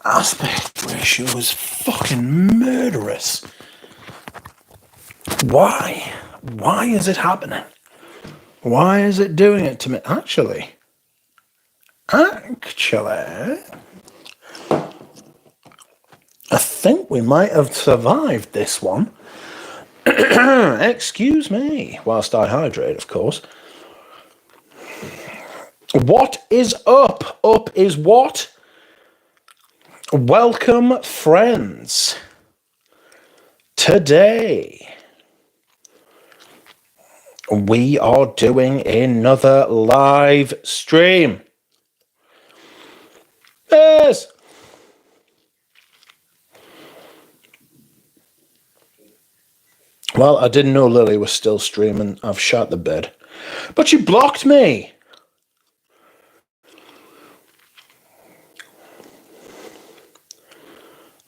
Aspect ratio is fucking murderous. Why? Why is it happening? Why is it doing it to me? Actually, I think we might have survived this one. Excuse me, whilst I hydrate, of course. What is up? Up is what? Welcome, friends. Today, we are doing another live stream. Yes. Well, I didn't know Lily was still streaming. I've shut the bed. But she blocked me.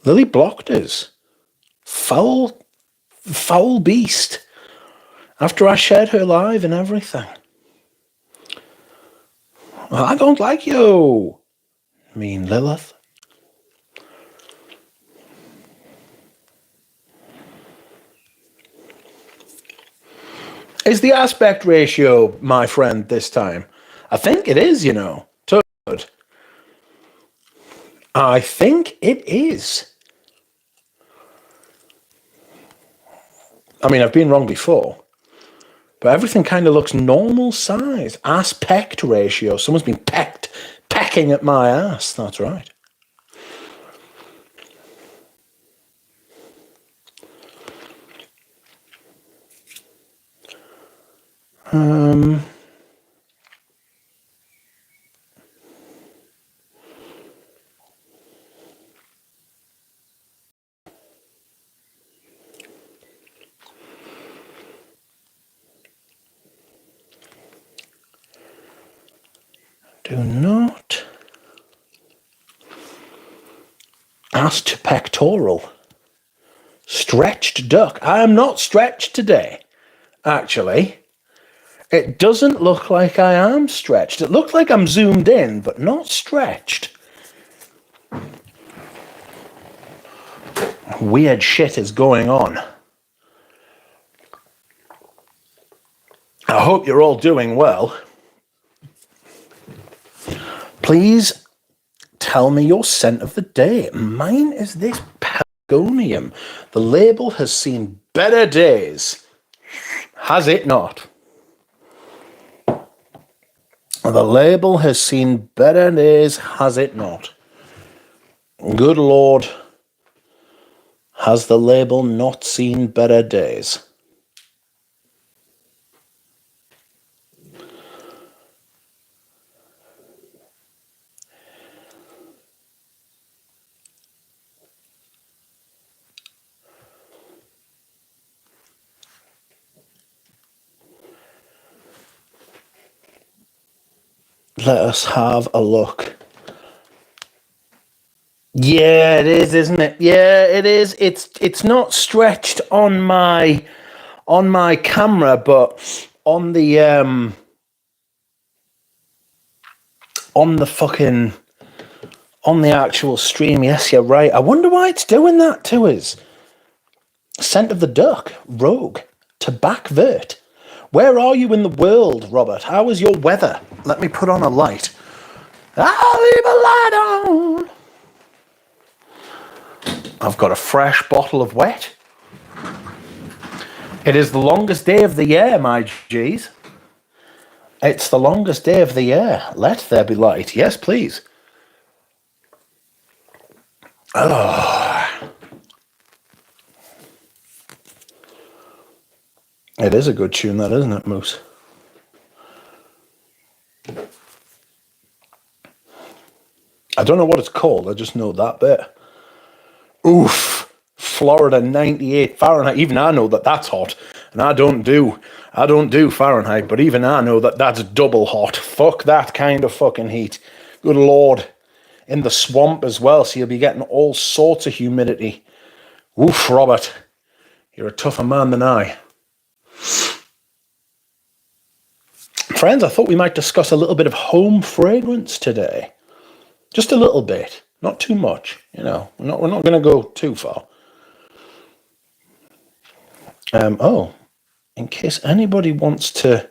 Lily blocked us. Foul beast. After I shared her live and everything. Well, I don't like you. Mean Lilith. Is the aspect ratio, my friend, this time? I think it is, you know. Good. I think it is. I mean, I've been wrong before. But everything kind of looks normal size. Aspect ratio. Someone's been pecking at my ass. That's right. Do not ask to pectoral. Stretched duck. I am not stretched today, actually. It doesn't look like I am stretched. It looks like I'm zoomed in, but not stretched. Weird shit is going on. I hope you're all doing well. Please tell me your scent of the day. Mine is this pelargonium. The label has seen better days. Has it not? The label has seen better days, has it not? Good Lord, has the label not seen better days? Let us have a look. Yeah, it is, isn't it? Yeah, it is. It's not stretched on my camera, but on the actual stream. Yes, you're right. I wonder why it's doing that to us. Scent of the duck, rogue, to backvert. Where are you in the world, Robert? How is your weather? Let me put on a light. I'll leave a light on. I've got a fresh bottle of wet. It is the longest day of the year, my G's. It's the longest day of the year. Let there be light. Yes, please. Oh. It is a good tune, that, isn't it, Moose? I don't know what it's called. I just know that bit. Oof. Florida 98 Fahrenheit. Even I know that that's hot. And I don't do Fahrenheit, but even I know that that's double hot. Fuck that kind of fucking heat. Good Lord. In the swamp as well, so you'll be getting all sorts of humidity. Oof, Robert. You're a tougher man than I. Friends, I thought we might discuss a little bit of home fragrance today. Just a little bit. Not too much, you know. We're not going to go too far. Oh, in case anybody wants to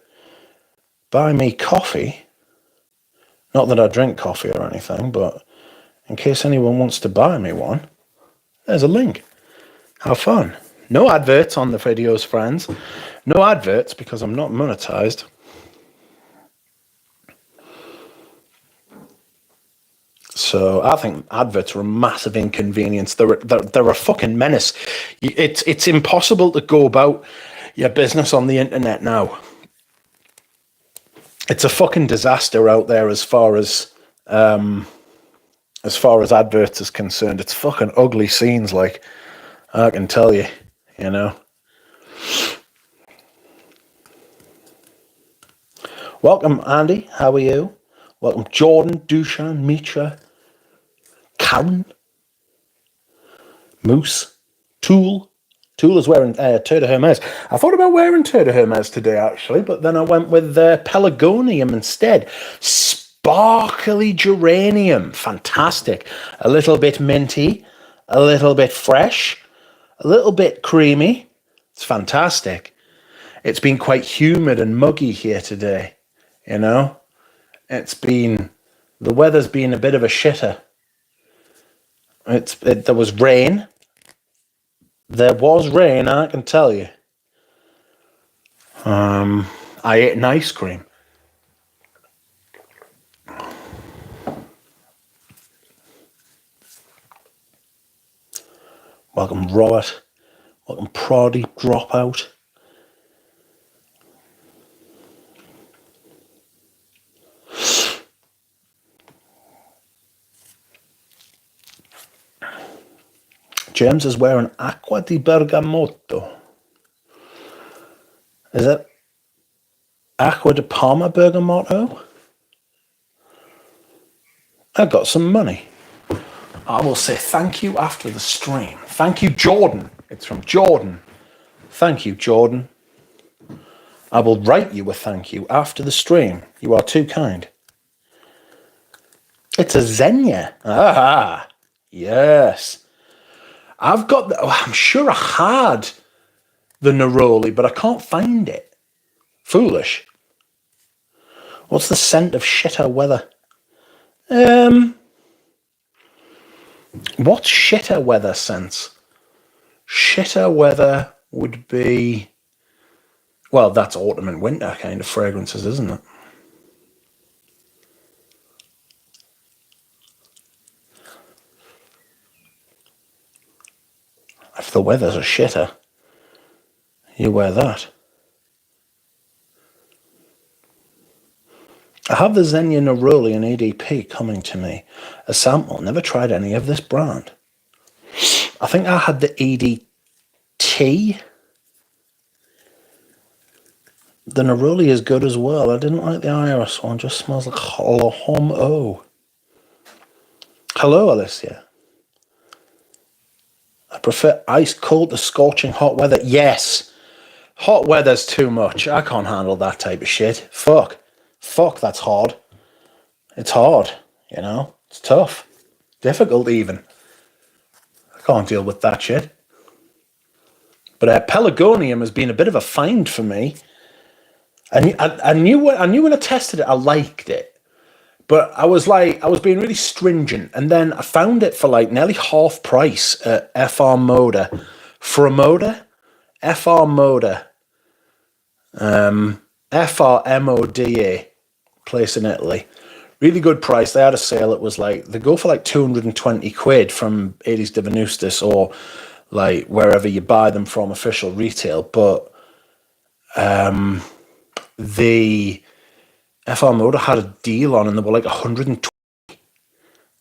buy me coffee, not that I drink coffee or anything, but in case anyone wants to buy me one, there's a link. Have fun. No adverts on the videos, friends. No adverts because I'm not monetized. So I think adverts are a massive inconvenience. They're a fucking menace. It's impossible to go about your business on the internet now. It's a fucking disaster out there as far as adverts is concerned. It's fucking ugly scenes, like, I can tell you, you know. Welcome, Andy. How are you? Welcome, Jordan, Dushan, Mitra, Karen, Moose, Tool. Tool is wearing Tour de Hermes. I thought about wearing Tour de Hermes today, actually, but then I went with Pelargonium instead. Sparkly geranium. Fantastic. A little bit minty, a little bit fresh, a little bit creamy. It's fantastic. It's been quite humid and muggy here today, you know. The weather's been a bit of a shitter. There was rain. There was rain, I can tell you. I ate an ice cream. Welcome, Robert. Welcome, Proddy Dropout. James is wearing Acqua di Bergamotto. Is it Acqua di Parma Bergamotto? I got some money. I will say thank you after the stream. Thank you, Jordan. It's from Jordan. Thank you, Jordan. I will write you a thank you after the stream. You are too kind. It's a Xenia. Ah, yes. I'm sure I had the Neroli, but I can't find it. Foolish. What's the scent of shitter weather? What's shitter weather scents? Shitter weather would be, well, that's autumn and winter kind of fragrances, isn't it? If the weather's a shitter, you wear that. I have the Xenia Neroli and EDP coming to me. A sample. Never tried any of this brand. I think I had the EDT. The Neroli is good as well. I didn't like the Iris one. Just smells like homo. Hello, Alicia. I prefer ice cold to scorching hot weather. Yes. Hot weather's too much. I can't handle that type of shit. Fuck, that's hard. It's hard, you know? It's tough. Difficult, even. I can't deal with that shit. But Pelargonium has been a bit of a find for me. I knew when I tested it, I liked it. But I was being really stringent. And then I found it for like nearly half price at FR Moda. For a Moda? FR Moda. FRMODA. Place in Italy. Really good price. They had a sale. It was like, they go for like 220 quid from 80s de Venustis or like wherever you buy them from, official retail. But the FR Moda had a deal on and they were like 120.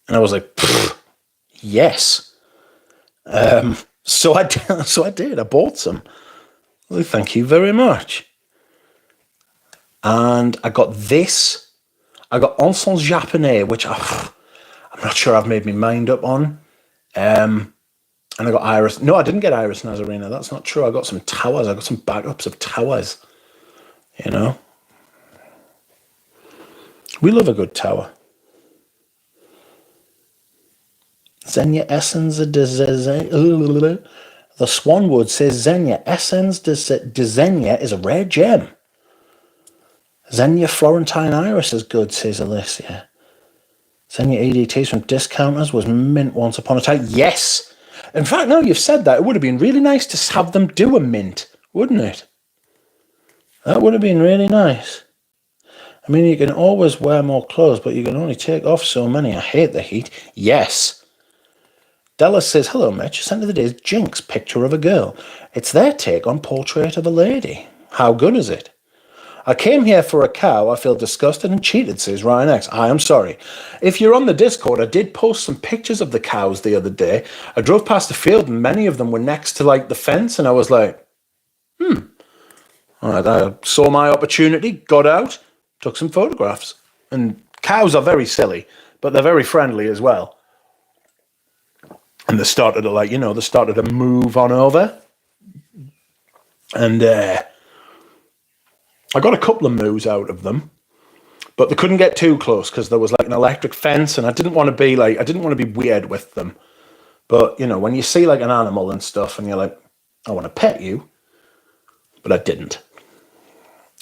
And I was like, yes. So I did. I bought some. Well, thank you very much. And I got this. I got Incense Japonais, which I'm not sure I've made my mind up on. And I got Iris. No, I didn't get Iris Nazarena. That's not true. I got some towers. I got some backups of towers. You know? We love a good tower. Xenia Essence de Xenia. The Swanwood says Xenia Essence de Xenia is a rare gem. Xenia Florentine Iris is good, says Alicia. Xenia EDTs from discounters was mint once upon a time. Yes! In fact, now you've said that, it would have been really nice to have them do a mint, wouldn't it? That would have been really nice. I mean, you can always wear more clothes, but you can only take off so many. I hate the heat. Yes. Della says, hello, Mitch. Sent of the day's Jinx picture of a girl. It's their take on Portrait of a Lady. How good is it? I came here for a cow. I feel disgusted and cheated, says Ryan X. I am sorry. If you're on the Discord, I did post some pictures of the cows the other day. I drove past the field and many of them were next to like the fence and I was like, All right, I saw my opportunity, got out, took some photographs. And cows are very silly, but they're very friendly as well. And they started to move on over. And I got a couple of moos out of them, but they couldn't get too close because there was like an electric fence, and I didn't want to be weird with them. But you know, when you see like an animal and stuff, and you're like, I want to pet you, but I didn't.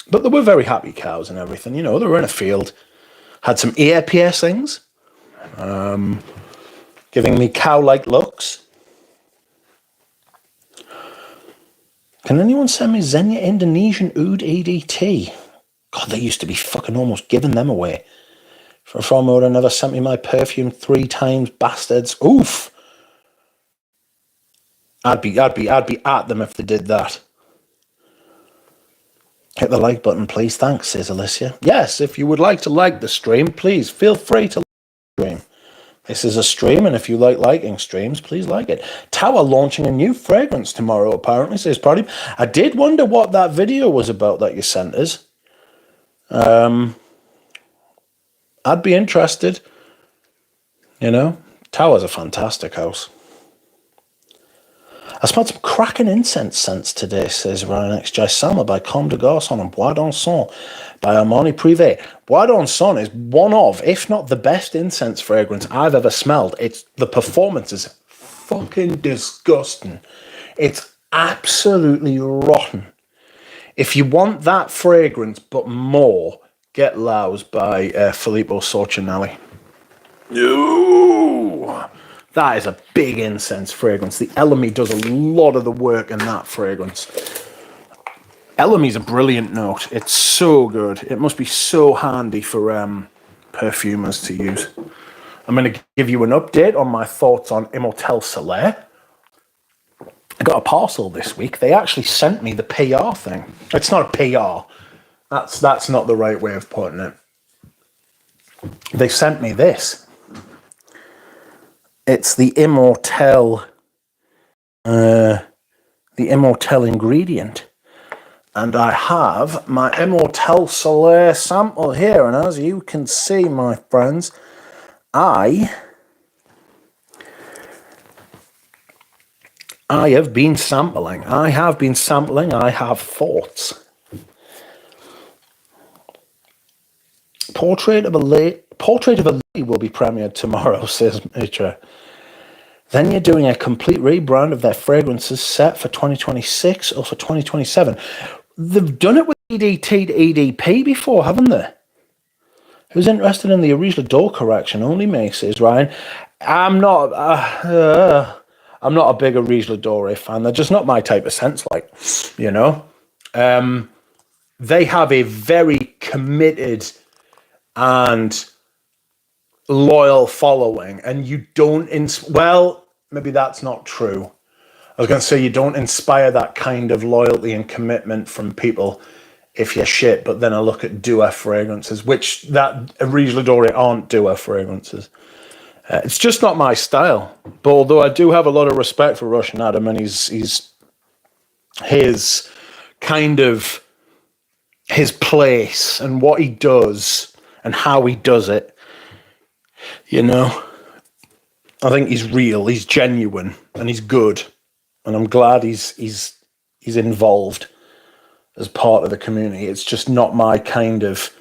But they were very happy cows and everything. You know, they were in a field, had some ear piercings, giving me cow-like looks. Can anyone send me Xenia Indonesian Oud EDT? God, they used to be fucking almost giving them away. For a farmer would have never sent me my perfume 3 times, bastards. Oof. I'd be at them if they did that. Hit the like button, please. Thanks, says Alicia. Yes, if you would like to like the stream, please feel free to like the stream. This is a stream, and if you like liking streams, please like it. Tower launching a new fragrance tomorrow, apparently, says Party. I did wonder what that video was about that you sent us. I'd be interested. You know, Tower's a fantastic house. I smelled some cracking incense scents today, says Ryan X. Sama by Comme des Garçons and Bois d'Anson by Armani Privé. Bois d'Anson is one of, if not the best incense fragrance I've ever smelled. The performance is fucking disgusting. It's absolutely rotten. If you want that fragrance but more, get Laus by Filippo Sorcinelli. No. That is a big incense fragrance. The Elemi does a lot of the work in that fragrance. Elemi's a brilliant note. It's so good. It must be so handy for perfumers to use. I'm going to give you an update on my thoughts on Immortelle Solaire. I got a parcel this week. They actually sent me the PR thing. It's not a PR. That's not the right way of putting it. They sent me this. It's the Immortelle ingredient. And I have my Immortelle Solaire sample here. And as you can see, my friends, I have been sampling. I have thoughts. Portrait of a Lady will be premiered tomorrow, says Mitra. Then you're doing a complete rebrand of their fragrances set for 2026 or for 2027. They've done it with EDT to EDP before, haven't they? Who's interested in the Original Door correction? Only me, says Ryan. I'm not a big Original Door fan. They're just not my type of scents, like, you know. They have a very committed and loyal following, and you don't well, maybe that's not true. I was going to say you don't inspire that kind of loyalty and commitment from people if you're shit, but then I look at Dua fragrances, which that Original Door aren't Dua fragrances. It's just not my style. But although I do have a lot of respect for Russian Adam and his kind of his place and what he does and how he does it, you know, I think he's real, he's genuine, and he's good, and I'm glad he's involved as part of the community. It's just not my kind of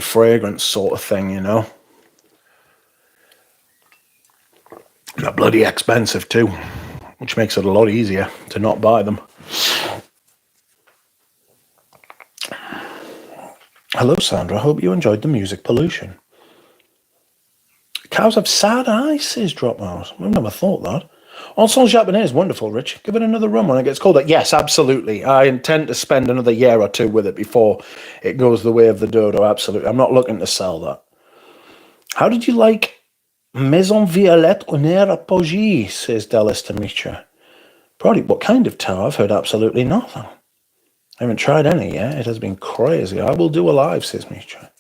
fragrance sort of thing, you know. They're bloody expensive too, which makes it a lot easier to not buy them. Hello, Sandra. Hope you enjoyed the music pollution. Cows have sad eyes, says Dropmouse. I've never thought that. Also, Japanese is wonderful, Rich. Give it another run when it gets colder. Yes, absolutely. I intend to spend another year or two with it before it goes the way of the dodo, absolutely. I'm not looking to sell that. How did you like Maison Violette Honneur Apogee, says Dallas Demetra. Probably what kind of tower? I've heard absolutely nothing. I haven't tried any yet. It has been crazy. I will do a live, says Mitra.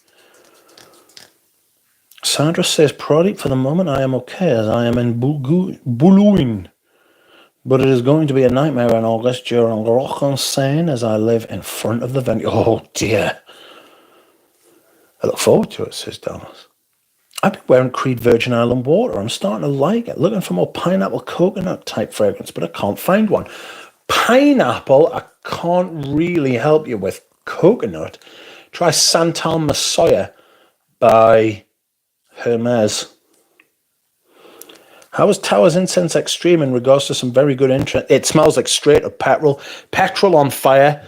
Sandra says, Prodigy, for the moment I am okay as I am in Boulogne. But it is going to be a nightmare in August during Rock en Seine as I live in front of the venue. Oh dear. I look forward to it, says Dallas. I've been wearing Creed Virgin Island water. I'm starting to like it. Looking for more pineapple coconut type fragrance, but I can't find one. Pineapple, I can't really help you with. Coconut, try Santal Messiah by Hermes. How is Towers Incense Extreme in regards to some very good interest? It smells like straight up petrol. Petrol on fire.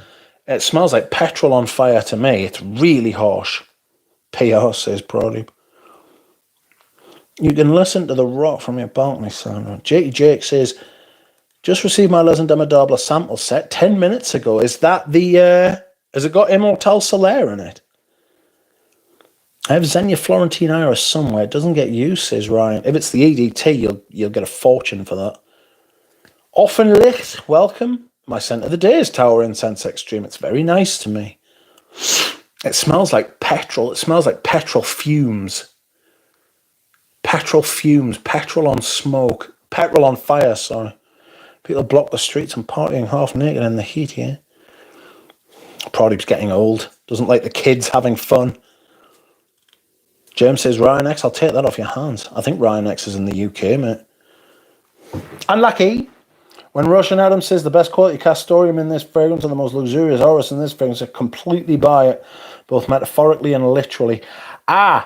It smells like petrol on fire to me. It's really harsh. PR, says Prodigy. You can listen to the rock from your balcony, Sandra. JT Jake says, just received my Les and Demodable sample set 10 minutes ago. Is that the, has it got Immortal Solaire in it? I have Xenia Florentine Iris somewhere. It doesn't get used, says Ryan. If it's the EDT, you'll get a fortune for that. Offenlicht, welcome. My scent of the day is Tower Incense Extreme. It's very nice to me. It smells like petrol. It smells like petrol fumes. Petrol fumes. Petrol on smoke. Petrol on fire, sorry. People block the streets and partying half naked in the heat here. Prodigy's getting old. Doesn't like the kids having fun. James says, Ryan X, I'll take that off your hands. I think Ryan X is in the UK, mate. Unlucky. When Russian Adam says the best quality castoreum in this fragrance and the most luxurious orris in this fragrance, I completely buy it, both metaphorically and literally. I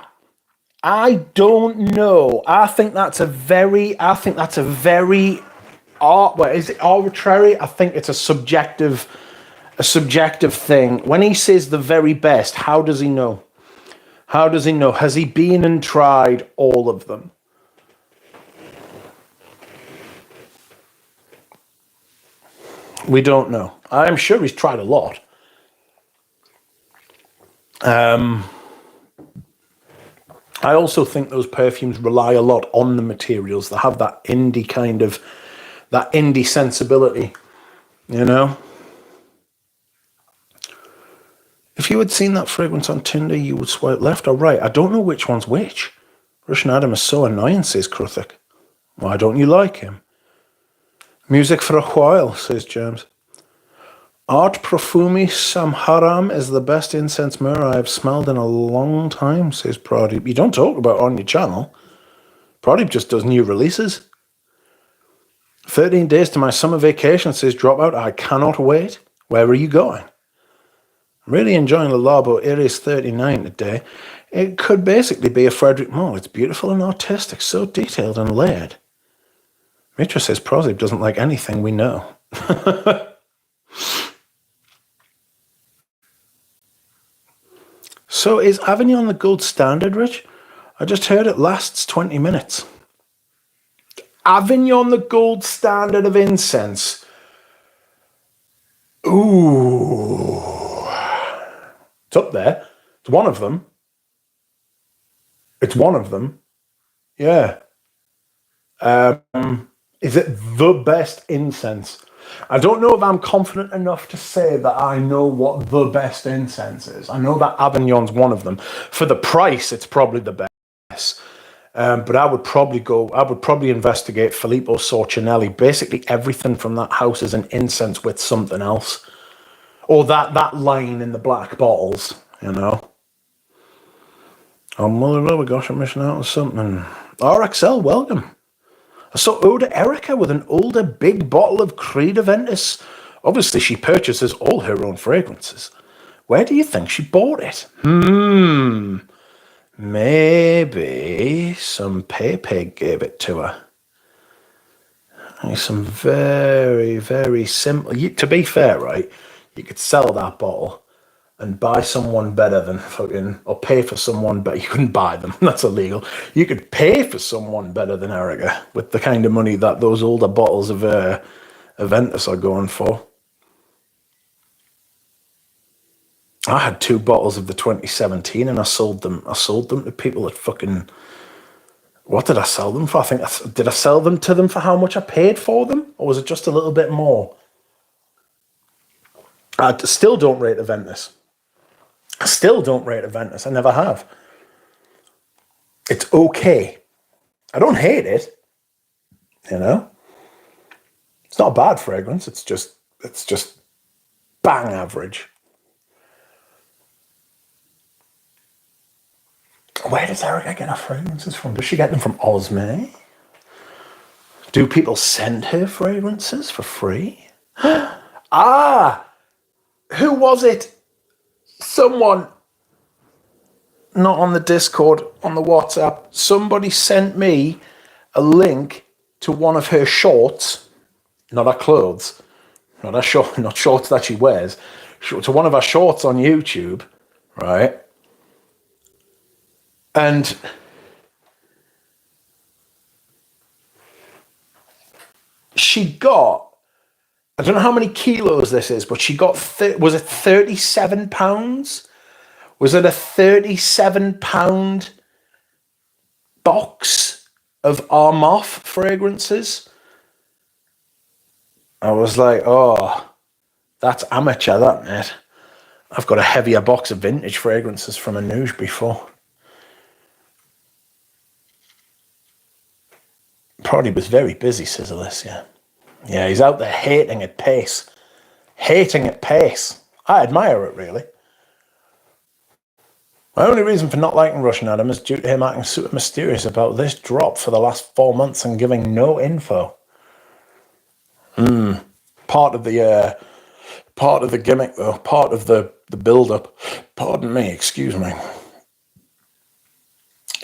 don't know. I think that's a very is it arbitrary? I think it's a subjective thing. When he says the very best, how does he know? How does he know? Has he been and tried all of them? We don't know. I'm sure he's tried a lot. I also think those perfumes rely a lot on the materials. They have that indie sensibility, you know? If you had seen that fragrance on Tinder, you would swipe left or right. I don't know which one's which. Russian Adam is so annoying, says Kruthik. Why don't you like him? Music for a while, says James. Art Profumi Samharam is the best incense mirror I've smelled in a long time, says Pradeep. You don't talk about it on your channel. Pradeep just does new releases. 13 days to my summer vacation, says Dropout. I cannot wait. Where are you going? Really enjoying the Labo Iris 39 today. It could basically be a Frederick Moore. It's beautiful and artistic, so detailed and layered. Mitra says Prozib doesn't like anything we know. So is Avignon the gold standard, Rich? I just heard it lasts 20 minutes. Avignon the gold standard of incense. Ooh. It's up there. It's one of them. Yeah. Is it the best incense? I don't know if I'm confident enough to say that I know what the best incense is. I know that Avignon's one of them. For the price, it's probably the best. But I would probably investigate Filippo Sorcinelli. Basically everything from that house is an incense with something else. Or that line in the black bottles, you know. Oh, mother, gosh, I'm missing out on something. RXL, welcome. I saw Oda Erica with an older big bottle of Creed Aventus. Obviously, she purchases all her own fragrances. Where do you think she bought it? Maybe some Pepe gave it to her. There's some very, very simple. To be fair, right, you could sell that bottle and buy someone better than fucking, or pay for someone better. You couldn't buy them. That's illegal. You could pay for someone better than Erica with the kind of money that those older bottles of Aventus are going for. I had 2 bottles of the 2017 and I sold them to people that fucking, what did I sell them for? Did I sell them to them for how much I paid for them? Or was it just a little bit more? I still don't rate Aventus. I never have. It's okay. I don't hate it. You know? It's not a bad fragrance. It's just bang average. Where does Erica get her fragrances from? Does she get them from Osme? Do people send her fragrances for free? Who was it? Someone, not on the Discord, on the WhatsApp, somebody sent me a link to one of her shorts, not her clothes, not shorts that she wears, to one of her shorts on YouTube, right? And she got, I don't know how many kilos this is, but she got, was it 37 pounds? Was it a 37-pound box of Armoff fragrances? I was like, oh, that's amateur, that, mate. I've got a heavier box of vintage fragrances from Anoush before. Probably was very busy, Sizzlis, yeah. Yeah, he's out there hating at pace. I admire it, really. My only reason for not liking Russian Adam is due to him acting super mysterious about this drop for the last 4 months and giving no info. Part of the gimmick, though. Part of the build-up. Pardon me, excuse me.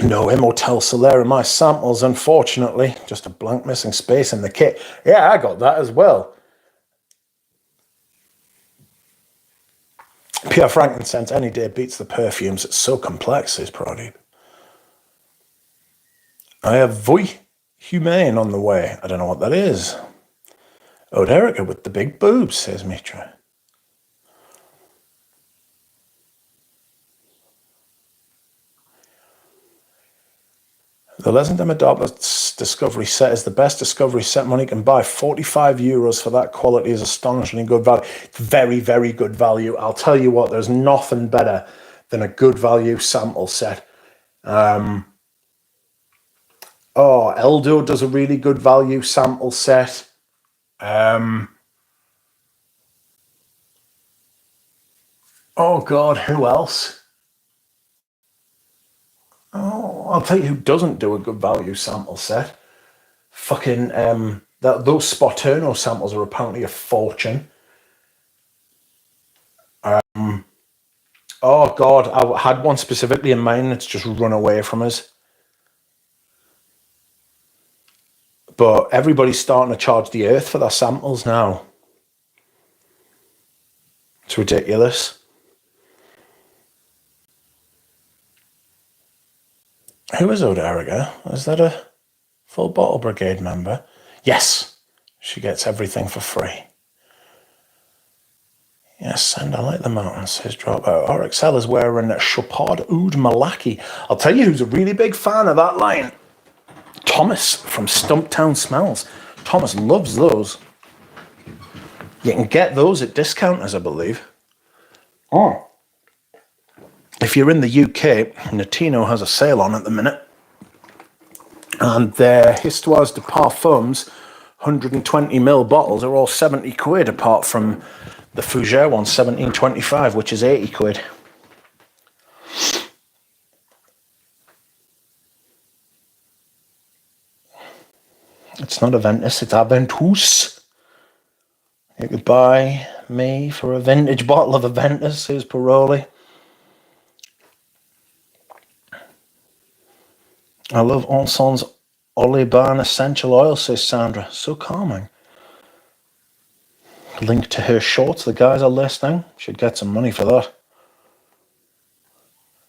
No Immortel Soler in my samples, unfortunately. Just a blank missing space in the kit. Yeah, I got that as well. Pure frankincense any day beats the perfumes. It's so complex, says Pradeep. I have Vuitton Humane on the way. I don't know what that is. Oh, Erica with the big boobs, says Mitra. The Legend of Medopla's Discovery Set is the best Discovery Set money can buy. €45 for that quality is astonishingly good value. Very, very good value. I'll tell you what, there's nothing better than a good value sample set. Eldo does a really good value sample set. Oh God, who else? Oh, I'll tell you who doesn't do a good value sample set. Fucking those Spoturno samples are apparently a fortune. Oh God, I had one specifically in mind that's just run away from us. But everybody's starting to charge the earth for their samples now. It's ridiculous. Who is Oda Erica? Is that a Full Bottle Brigade member? Yes. She gets everything for free. Yes, and I like the mountains, says Dropout. RXL is wearing a Chopard Oud Malaki. I'll tell you who's a really big fan of that line. Thomas from Stumptown Smells. Thomas loves those. You can get those at discounters, I believe. Oh. If you're in the UK, Notino has a sale on at the minute. And their Histoires de Parfums 120ml bottles are all 70 quid, apart from the Fougere one, 17.25, which is 80 quid. It's not Aventus, it's Aventus. You could buy me for a vintage bottle of Aventus, says Paroli. I love Enson's Oliban essential oil, says Sandra. So calming. Link to her shorts. The guys are listening. Should get some money for that.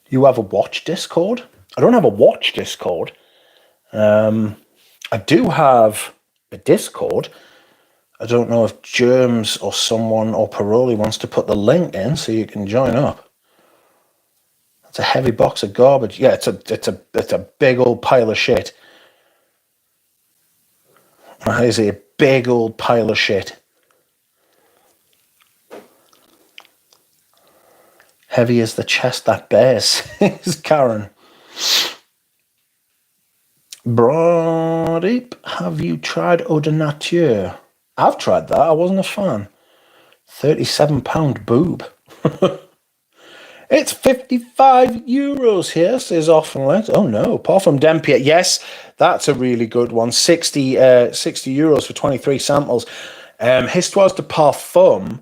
You have a watch Discord? I don't have a watch Discord. I do have a Discord. I don't know if Germs or someone or Paroli wants to put the link in so you can join up. It's a heavy box of garbage. Yeah, it's a big old pile of shit. That is a big old pile of shit. Heavy as the chest that bears, says Karen. Brodeep, have you tried Eau de Nature? I've tried that. I wasn't a fan. £37 boob. It's 55 euros here, says Oftenlet. Oh no, apart from Dempia. Yes, that's a really good one. 60 euros for 23 samples. Histoires de Parfum.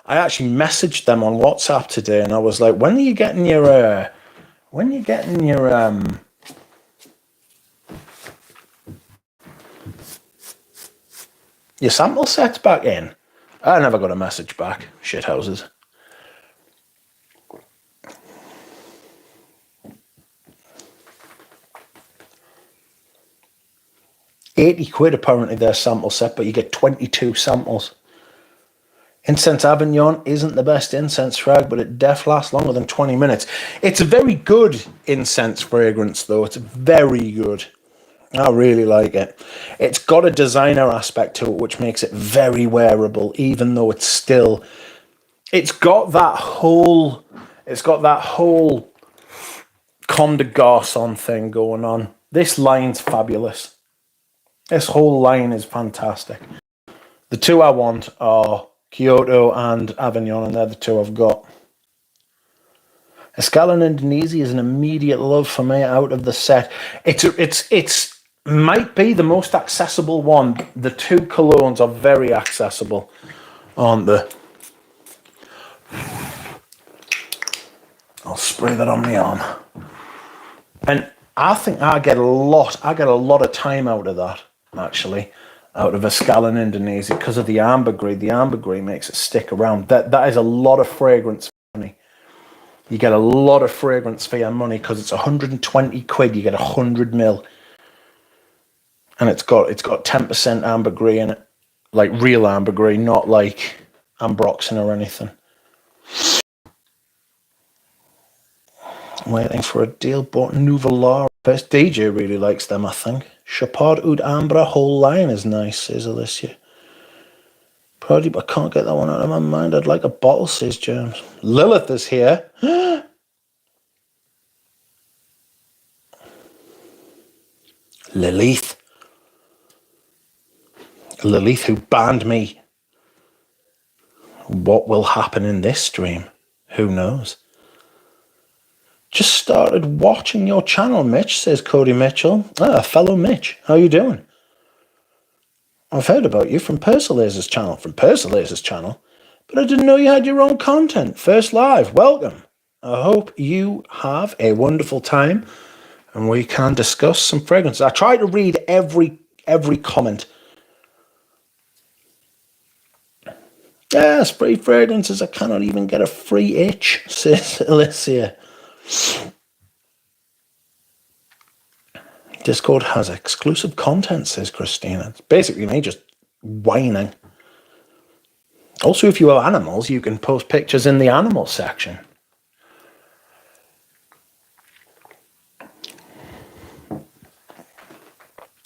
I actually messaged them on WhatsApp today, and I was like, "When are you getting your your sample sets back in?" I never got a message back. Shithouses. £80 apparently their sample set, but you get 22 samples. Incense Avignon isn't the best incense frag, but it def lasts longer than 20 minutes. It's a very good incense fragrance, though. It's very good. I really like it. It's got a designer aspect to it, which makes it very wearable, even though it's still... It's got that whole Comme des Garçons thing going on. This line's fabulous. This whole line is fantastic. The two I want are Kyoto and Avignon, and they're the two I've got. Escala in Indonesia is an immediate love for me out of the set. It's might be the most accessible one. The two colognes are very accessible, aren't they? I'll spray that on my arm. And I think I get a lot of time out of that, actually, out of Escala in Indonesia, because of the ambergris. The ambergris makes it stick around. That is a lot of fragrance for money. You get a lot of fragrance for your money because it's 120 quid. You get 100 ml. And it's got 10% ambergris in it. Like real ambergris, not like ambroxan or anything. Waiting for a deal, bought Nuvolar. Best DJ really likes them, I think. Chapard Oud Ambra, whole line is nice, says Alicia. Probably, but I can't get that one out of my mind. I'd like a bottle, says James. Lilith is here. Lilith, who banned me. What will happen in this stream? Who knows? Just started watching your channel, Mitch, says Cody Mitchell. Ah, fellow Mitch, how you doing? I've heard about you from Persilaser's channel, but I didn't know you had your own content. First live, welcome. I hope you have a wonderful time and we can discuss some fragrances. I try to read every comment. Yes, free fragrances. I cannot even get a free itch, says Alicia. Discord has exclusive content, says Christina. It's basically me just whining. Also, if you have animals, you can post pictures in the animal section.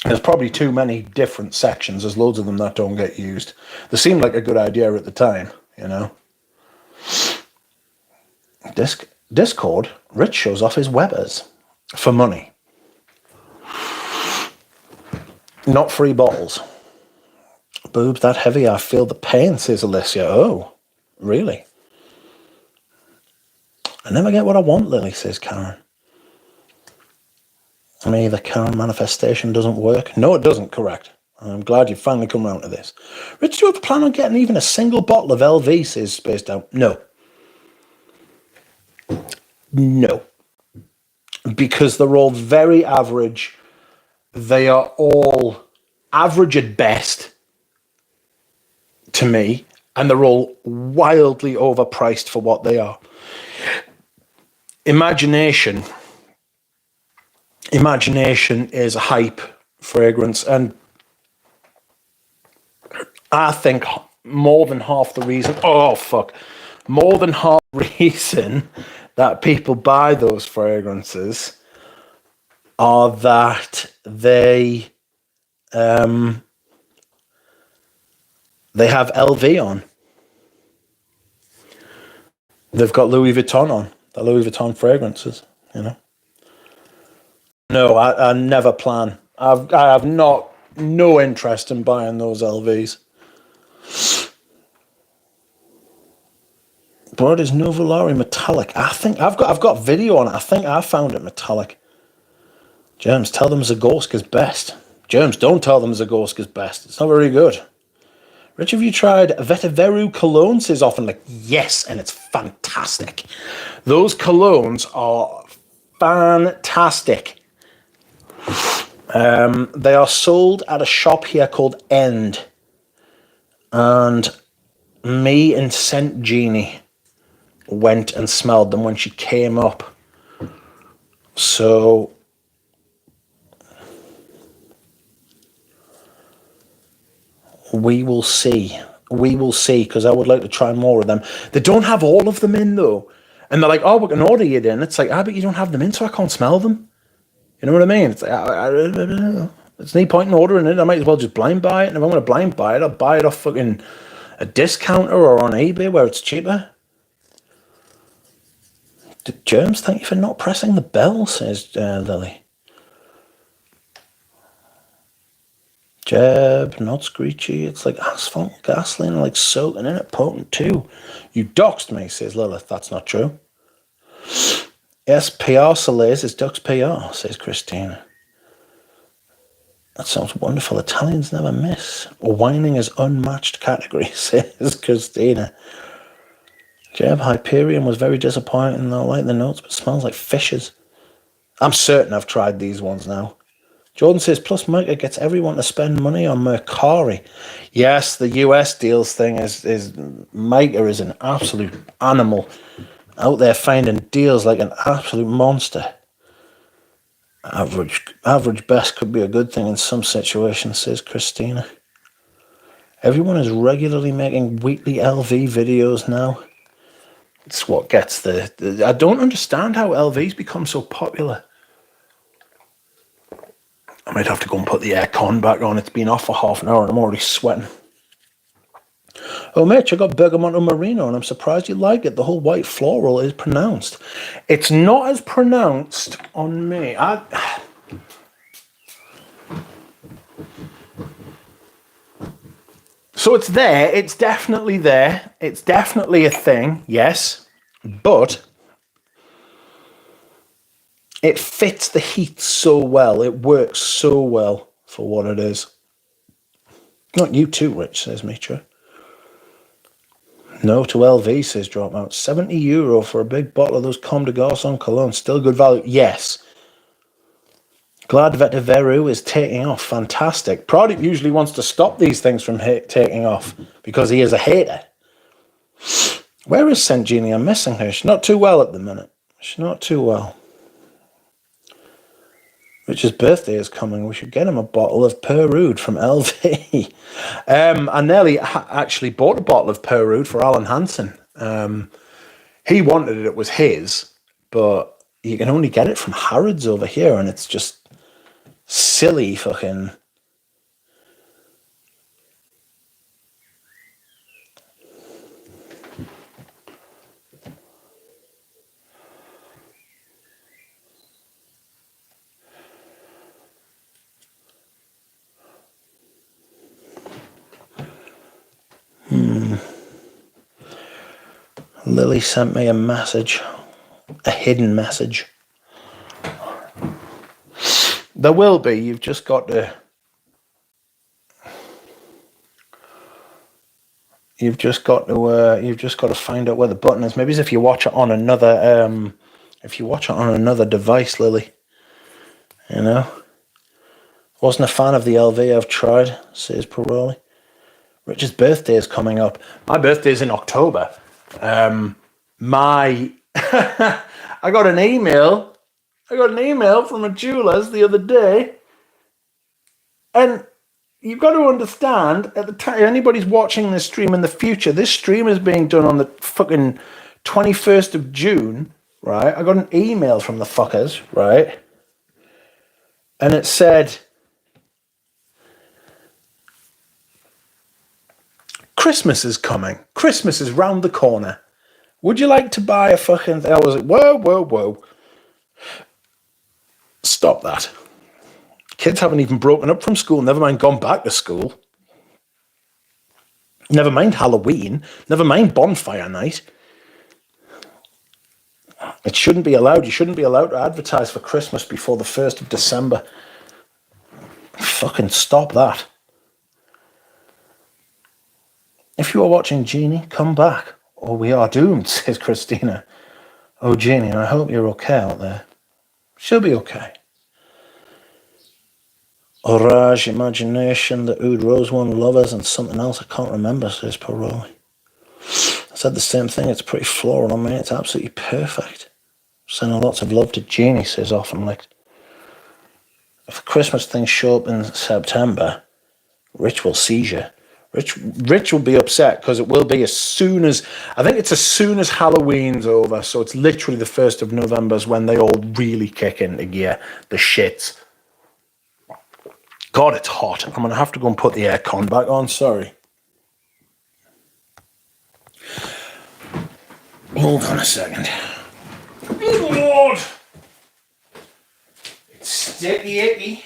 There's probably too many different sections. There's loads of them that don't get used. They seemed like a good idea at the time, you know. Discord, Rich shows off his Webbers for money. Not free bottles. Boobs that heavy, I feel the pain, says Alicia. Oh, really? I never get what I want, Lily, says Karen. I mean, the Karen manifestation doesn't work. No, it doesn't, correct. I'm glad you've finally come around to this. Rich, do you have a plan on getting even a single bottle of LV, says Spaced Out? No. No. Because they're all very average. They are all average at best to me, and they're all wildly overpriced for what they are. Imagination is a hype fragrance, and I think more than half the reason that people buy those fragrances are that they have LV on. They've got Louis Vuitton on. The Louis Vuitton fragrances, you know. No, I never plan. I have no interest in buying those LVs. But it is Novolari metallic. I think I've got video on it. I think I found it metallic. Germs, tell them Zagorska's best. Germs, don't tell them Zagorska's best. It's not very good. Rich, have you tried Vetiveru cologne? Says often, like, yes, and it's fantastic. Those colognes are fantastic. They are sold at a shop here called End. And me and Scent Genie went and smelled them when she came up. So we will see. We will see, because I would like to try more of them. They don't have all of them in, though. And they're like, oh, we can order you in. It's like, but you don't have them in, so I can't smell them. You know what I mean? It's like, it's no point in ordering it. I might as well just blind buy it. And if I'm going to blind buy it, I'll buy it off fucking a discounter or on eBay where it's cheaper. Germs, thank you for not pressing the bell, says Lily. Jeb, not screechy. It's like asphalt, gasoline, like soaking in it, potent too. You doxed me, says Lilith. That's not true. Yes, PR Soleils is Ducks PR, says Christina. That sounds wonderful. Italians never miss. Whining is unmatched category, says Christina. Jeb, Hyperion was very disappointing. I like the notes, but it smells like fishes. I'm certain I've tried these ones now. Jordan says, plus Micah gets everyone to spend money on Mercari. Yes, the US deals thing is Micah is an absolute animal out there finding deals like an absolute monster. Average best could be a good thing in some situations, says Christina. Everyone is regularly making weekly LV videos now. It's what gets the I don't understand how LV's become so popular. I might have to go and put the aircon back on. It's been off for half an hour and I'm already sweating. Oh, Mitch, I got Bergamotto Merino and I'm surprised you like it. The whole white floral is pronounced. It's not as pronounced on me. So it's there. It's definitely there. It's definitely a thing, yes. But it fits the heat so well. It works so well for what it is. Not you too, Rich, says Mitra. No to LV, says Dropout. €70 for a big bottle of those Comme des Garçons cologne. Still good value. Yes. Glad Vetiveru is taking off. Fantastic. Pradeep usually wants to stop these things from taking off because he is a hater. Where is Saint Genie? I'm missing her. She's not too well at the minute. She's not too well. Richard's birthday is coming. We should get him a bottle of Perude from LV. I nearly actually bought a bottle of Perude for Alan Hansen. He wanted it. It was his. But you can only get it from Harrods over here. And it's just silly fucking... Lily sent me a message, a hidden message. There will be. You've just got to find out where the button is. Maybe it's if you watch it on another device, Lily. You know. Wasn't a fan of the LV I've tried, says Paroli. Richard's birthday is coming up. My birthday's in October. I got an email. From a jeweler's the other day. And you've got to understand, at the time, anybody's watching this stream in the future, this stream is being done on the fucking 21st of June, right? I got an email from the fuckers, right? And it said, Christmas is coming. Christmas is round the corner. Would you like to buy a fucking... I was like, whoa. Stop that. Kids haven't even broken up from school, never mind gone back to school. Never mind Halloween. Never mind bonfire night. It shouldn't be allowed. You shouldn't be allowed to advertise for Christmas before the 1st of December. Fucking stop that. If you are watching, Jeannie, come back, or we are doomed, says Christina. Oh, Jeannie, I hope you're okay out there. She'll be okay. Orage, Imagination, the Oud Rose one, Lovers, and something else I can't remember, says Paroli. I said the same thing, it's pretty floral on me, it's absolutely perfect. Sending lots of love to Jeannie, says Often Licked. If Christmas things show up in September, Rich will seizure. Rich will be upset because it will be as soon as Halloween's over, so it's literally the 1st of November is when they all really kick into gear, the shits. God, it's hot. I'm going to have to go and put the aircon back on, sorry. Hold on a second. Good Lord! It's sticky icky.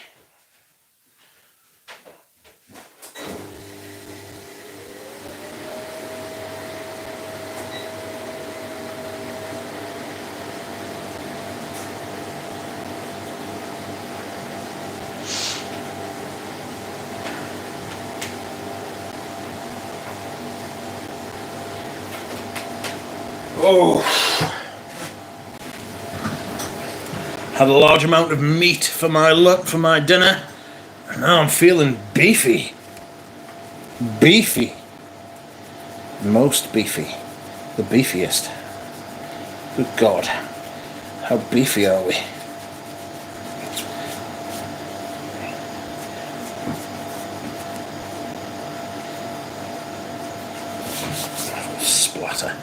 Oh, had a large amount of meat for my dinner, and now I'm feeling beefy. Beefy. Most beefy. The beefiest. Good God. How beefy are we? Splatter.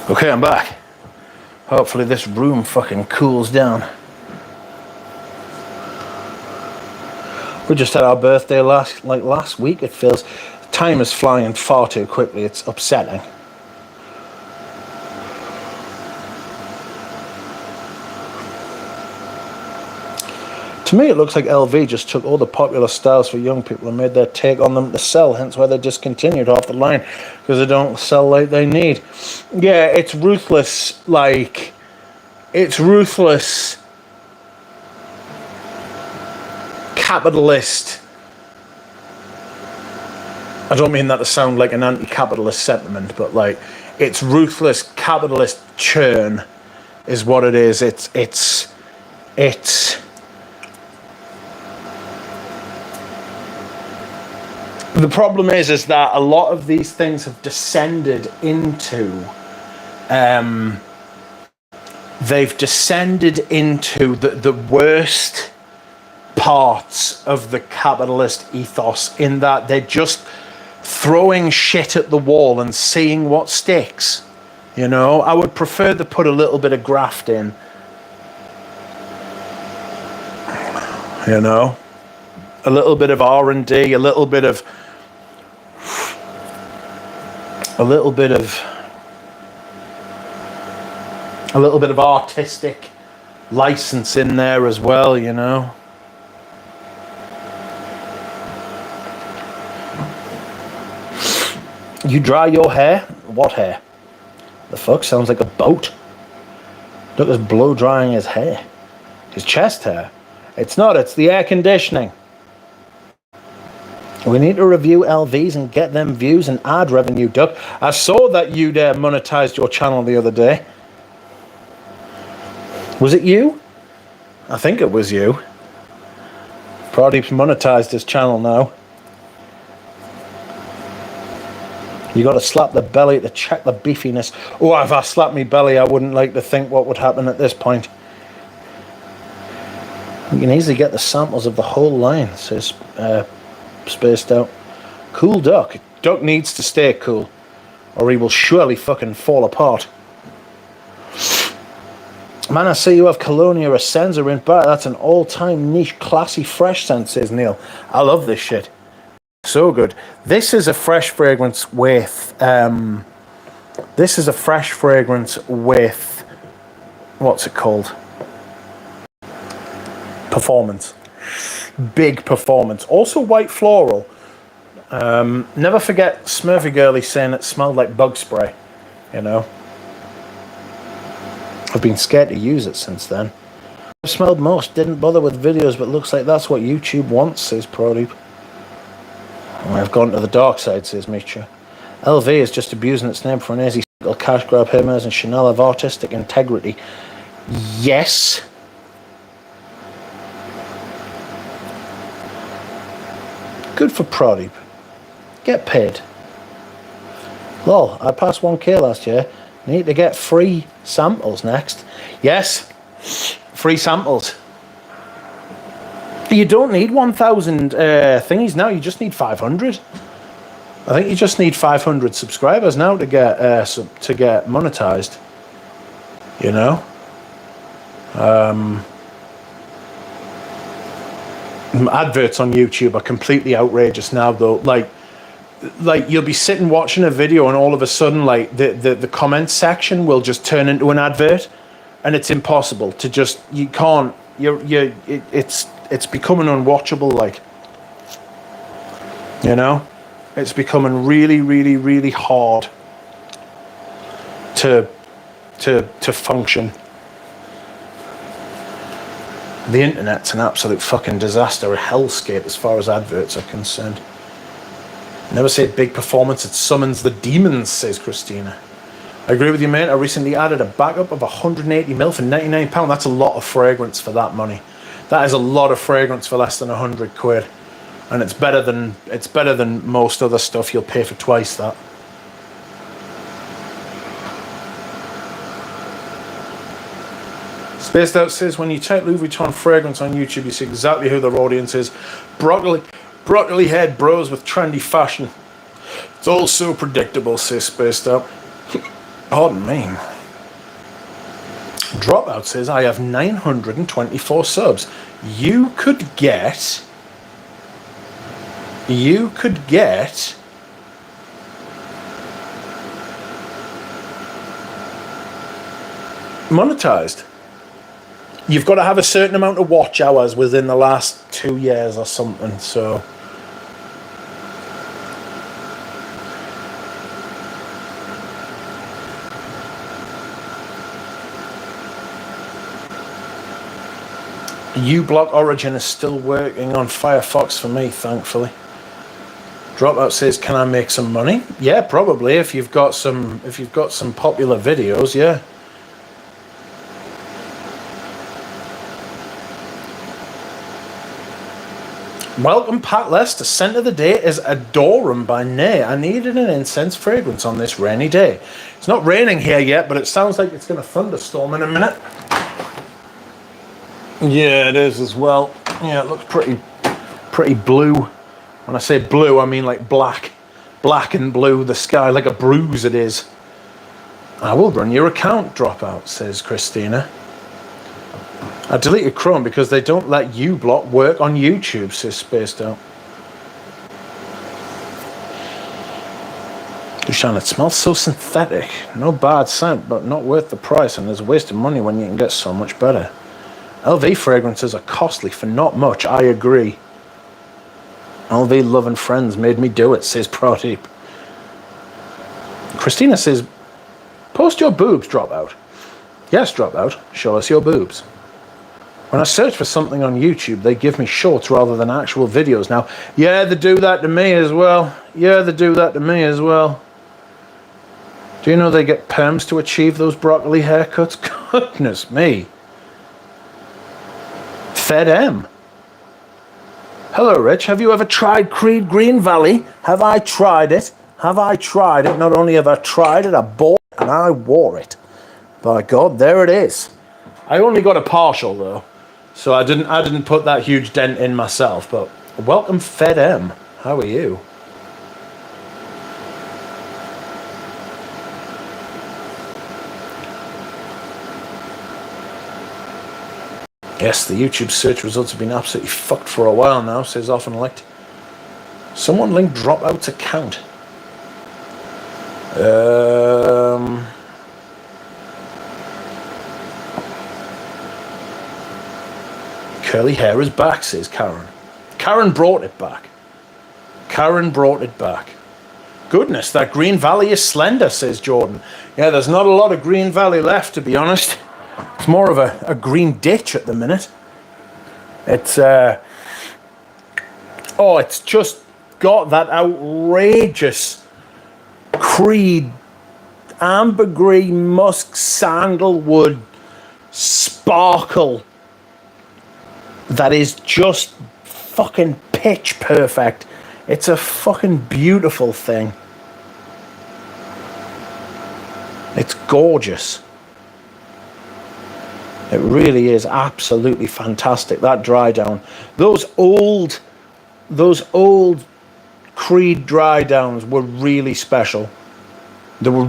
Okay, I'm back. Hopefully this room fucking cools down. We just had our birthday last week. It feels... Time is flying far too quickly. It's upsetting. To me, it looks like LV just took all the popular styles for young people and made their take on them to sell, hence why they discontinued off the line, because they don't sell like they need. Yeah, it's ruthless, like, it's ruthless capitalist. I don't mean that to sound like an anti-capitalist sentiment, but like, it's ruthless capitalist churn is what it is. It's the problem is that a lot of these things have descended into, they've descended into the worst parts of the capitalist ethos, in that they're just throwing shit at the wall and seeing what sticks. You know, I would prefer to put a little bit of graft in. You know, a little bit of R&D, a little bit of artistic license in there as well, you know. You dry your hair? What hair? The fuck? Sounds like a boat. Look, there's blow drying his hair. His chest hair. It's not, it's the air conditioning. We need to review LVs and get them views and ad revenue, Duck. I saw that you'd monetized your channel the other day. Was it you? I think it was you. Pradeep's monetized his channel now. You got to slap the belly to check the beefiness. Oh, if I slapped me belly, I wouldn't like to think what would happen at this point. You can easily get the samples of the whole line, says Spaced Out. Cool duck. Duck needs to stay cool, or he will surely fucking fall apart. Man, I see you have Colonia Essenza in back. That's an all-time niche, classy, fresh scent, says Neil. I love this shit. So good. This is a fresh fragrance with... what's it called? Performance. Big performance. Also white floral. Never forget Smurfy Girlie saying it smelled like bug spray. You know? I've been scared to use it since then. I've smelled most. Didn't bother with videos, but looks like that's what YouTube wants, says Pradeep. I've gone to the dark side, says Misha. LV is just abusing its name for an easy cash grab. Hermes and Chanel have artistic integrity. Yes. Good for Pradeep. Get paid. Lol, I passed 1k last year. Need to get free samples next. Yes, free samples. You don't need 1,000 thingies now. You just need 500. I think you just need 500 subscribers now to get monetized. You know. Adverts on YouTube are completely outrageous now, though. Like you'll be sitting watching a video, and all of a sudden, like the comments section will just turn into an advert, and it's impossible to just. You can't. It's becoming unwatchable, like, you know, it's becoming really, really, really hard to function. The internet's an absolute fucking disaster, a hellscape as far as adverts are concerned. Never say big performance, it summons the demons, says Christina. I agree with you, mate. I recently added a backup of 180ml for £99. That's a lot of fragrance for that money. That is a lot of fragrance for less than 100 quid. And it's better than most other stuff. You'll pay for twice that. Spaced Out says, when you type Louis Vuitton fragrance on YouTube, you see exactly who their audience is. Broccoli head bros with trendy fashion. It's all so predictable, says Spaced Out. Pardon me. Dropout says, I have 924 subs. You could get monetized. You've got to have a certain amount of watch hours within the last 2 years or something, so uBlock Origin is still working on Firefox for me, thankfully. Dropout says, can I make some money? Yeah, probably, if you've got some popular videos, yeah. Welcome, Pat Lester. Scent of the day is Adorum by Nay. I needed an incense fragrance on this rainy day. It's not raining here yet, but it sounds like it's going to thunderstorm in a minute. Yeah, it is as well. Yeah, it looks pretty blue. When I say blue, I mean like black. Black and blue, the sky, like a bruise it is. I will run your account, Dropout, says Christina. I deleted Chrome because they don't let uBlock work on YouTube, says Spaced Out. Dushan, it smells so synthetic. No bad scent, but not worth the price, and there's a waste of money when you can get so much better. LV fragrances are costly for not much, I agree. LV Love and Friends made me do it, says Pradeep. Christina says, post your boobs, Dropout. Yes, Dropout, show us your boobs. When I search for something on YouTube, they give me shorts rather than actual videos now. Yeah, they do that to me as well. Yeah, they do that to me as well. Do you know they get perms to achieve those broccoli haircuts? Goodness me. Fed M. Hello, Rich. Have you ever tried Creed Green Valley? Have I tried it? Have I tried it? Not only have I tried it, I bought it and I wore it. By God, there it is. I only got a partial though, so I didn't put that huge dent in myself. But welcome, Fed M. How are you? Yes, the YouTube search results have been absolutely fucked for a while now, says often linked. Someone linked Dropout's account. Curly hair is back, says Karen. Karen brought it back. Karen brought it back. Goodness, that Green Valley is slender, says Jordan. Yeah, there's not a lot of Green Valley left, to be honest. It's more of a green ditch at the minute. It's it's just got that outrageous Creed, ambergris, musk, sandalwood sparkle that is just fucking pitch perfect. It's a fucking beautiful thing. It's gorgeous. It really is absolutely fantastic, that dry down. Those old Creed dry downs were really special. They were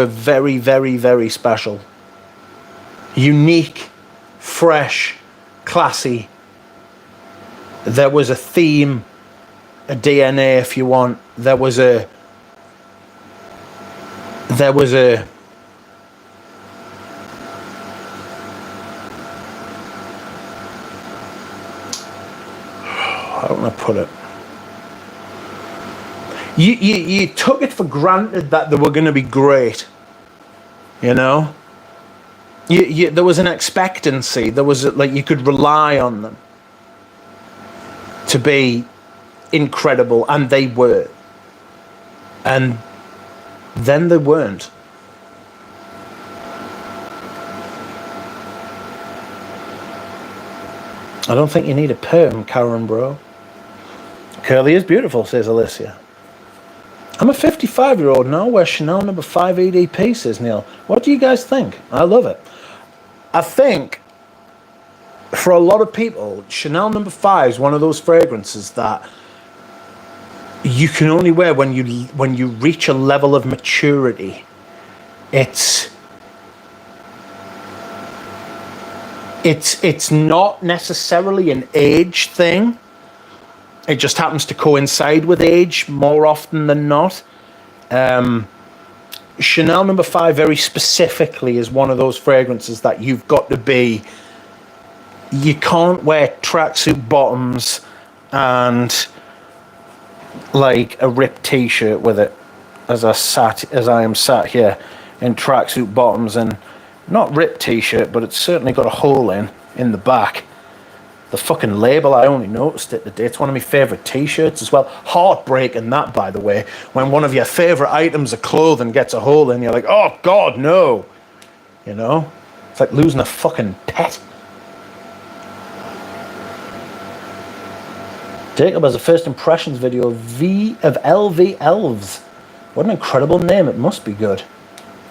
very, very, very special. Unique, fresh, classy. There was a theme, a DNA if you want. There was a how can I put it? You took it for granted that they were going to be great, you know. There was an expectancy. There was like you could rely on them to be incredible, and they were. And then they weren't. I don't think you need a perm, Karen, bro. Curly is beautiful, says Alicia. I'm a 55-year-old now, wear Chanel number 5 EDP, says Neil. What do you guys think? I love it. I think, for a lot of people, Chanel number 5 is one of those fragrances that you can only wear when you reach a level of maturity. It's not necessarily an age thing. It just happens to coincide with age more often than not. Chanel number 5 very specifically is one of those fragrances that you've got to be. You can't wear tracksuit bottoms and like a ripped t-shirt with it as I am sat here in tracksuit bottoms and not ripped t-shirt, but it's certainly got a hole in the back. The fucking label, I only noticed it today. It's one of my favourite t-shirts as well. Heartbreaking that, by the way, when one of your favourite items of clothing gets a hole in, you're like, oh God, no. You know? It's like losing a fucking pet. Jacob has a first impressions video of LV Elves. What an incredible name. It must be good.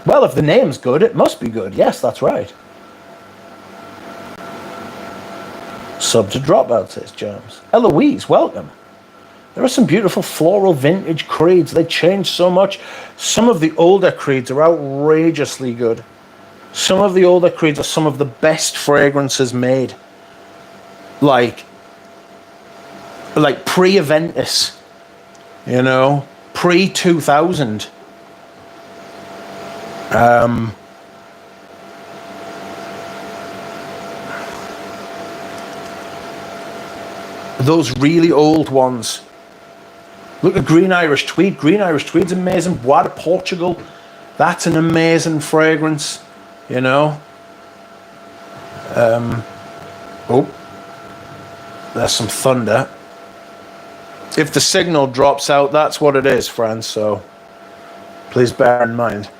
Well, if the name's good, it must be good. Yes, that's right. Sub to Dropout, says James. Eloise, welcome. There are some beautiful floral vintage Creeds. They change so much. Some of the older Creeds are outrageously good. Some of the older Creeds are some of the best fragrances made. Like pre-Aventus, you know, pre-2000. Those really old ones. Look at Green Irish Tweed. Green Irish Tweed's amazing. Bois de Portugal. That's an amazing fragrance, you know. Oh, there's some thunder. If the signal drops out, that's what it is, friends. So please bear in mind.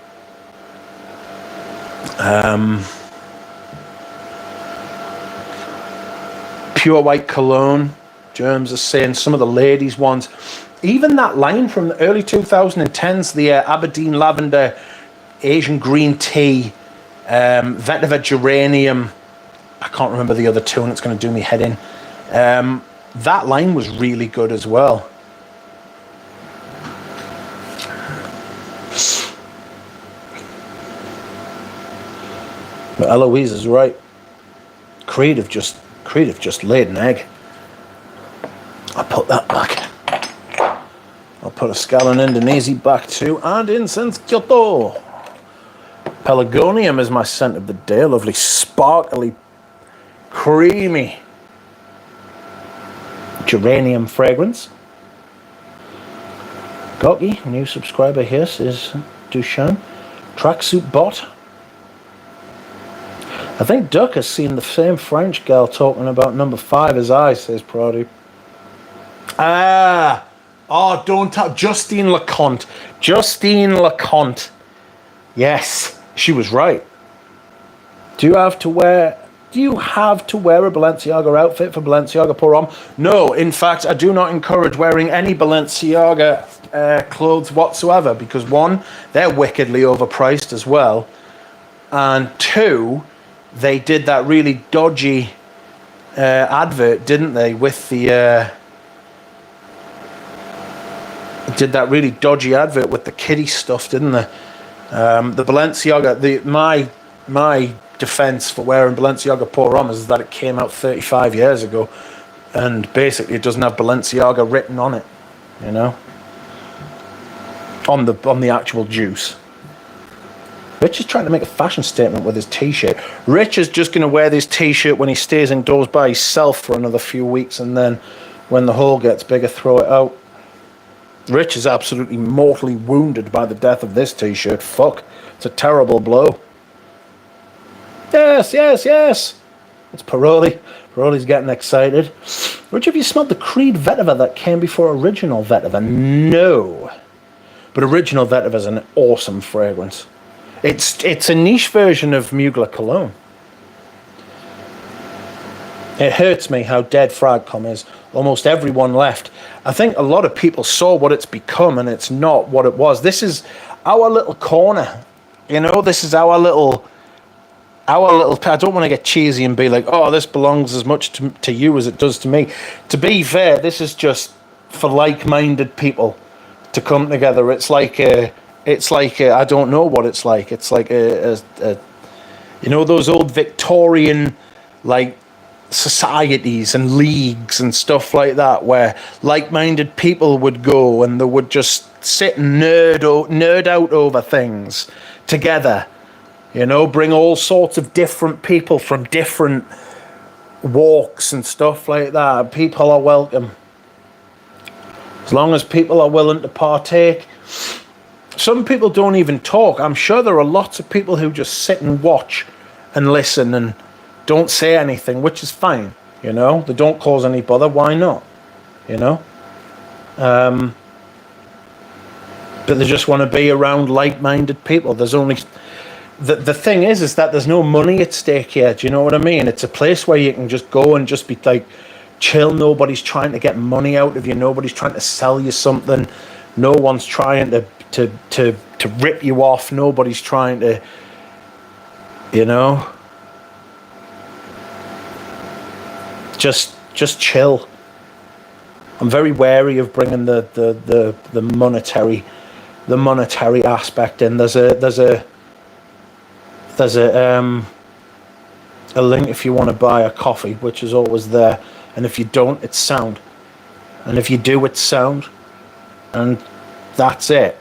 Pure White Cologne. Germs are saying some of the ladies' ones. Even that line from the early 2010s, the Aberdeen Lavender, Asian Green Tea, Vetiver Geranium. I can't remember the other two, and it's going to do me head in. That line was really good as well. But Eloise is right. Creed have just laid an egg. I'll put that back. I'll put a Scallon Indonesia back too, and incense Kyoto. Pelargonium is my scent of the day. Lovely, sparkly, creamy geranium fragrance. Goki, new subscriber here, says Duchan. Tracksuit bot. I think Duck has seen the same French girl talking about number 5 as I, says Proddy. Ah! Oh, don't tell. Justine Leconte. Justine Leconte. Yes, she was right. Do you have to wear a Balenciaga outfit for Balenciaga Pour Homme? No, in fact, I do not encourage wearing any Balenciaga clothes whatsoever, because 1, they're wickedly overpriced as well, and 2, they did that really dodgy advert, didn't they, with the did that really dodgy advert with the kiddie stuff, didn't they? The Balenciaga, my defense for wearing Balenciaga Pour Homme is that it came out 35 years ago, and basically it doesn't have Balenciaga written on it, you know, on the actual juice. Rich is trying to make a fashion statement with his t-shirt. Rich is just going to wear this t-shirt when he stays indoors by himself for another few weeks, and then when the hole gets bigger, throw it out. Rich is absolutely mortally wounded by the death of this t-shirt. Fuck. It's a terrible blow. Yes, yes, yes. It's Paroli. Paroli's getting excited. Rich, have you smelled the Creed Vetiver that came before Original Vetiver? No. But Original Vetiver is an awesome fragrance. It's a niche version of Mugler Cologne. It hurts me how dead Fragcom is. Almost everyone left. I think a lot of people saw what it's become, and it's not what it was. This is our little corner. You know, this is our little... I don't want to get cheesy and be like, oh, this belongs as much to you as it does to me. To be fair, this is just for like-minded people to come together. It's like I don't know what it's like. It's like you know, those old Victorian, like, societies and leagues and stuff like that, where like-minded people would go and they would just sit and nerd out over things together. You know, bring all sorts of different people from different walks and stuff like that. People are welcome. As long as people are willing to partake. Some people don't even talk. I'm sure there are lots of people who just sit and watch and listen and don't say anything, which is fine. You know, they don't cause any bother. Why not? You know? But they just want to be around like-minded people. There's only... The thing is that there's no money at stake here. Do you know what I mean? It's a place where you can just go and just be like chill. Nobody's trying to get money out of you. Nobody's trying to sell you something. No one's trying to rip you off. Nobody's trying to, you know, just chill. I'm very wary of bringing the monetary aspect in. There's a link if you want to buy a coffee, which is always there, and if you don't, it's sound, and if you do, it's sound, and that's it.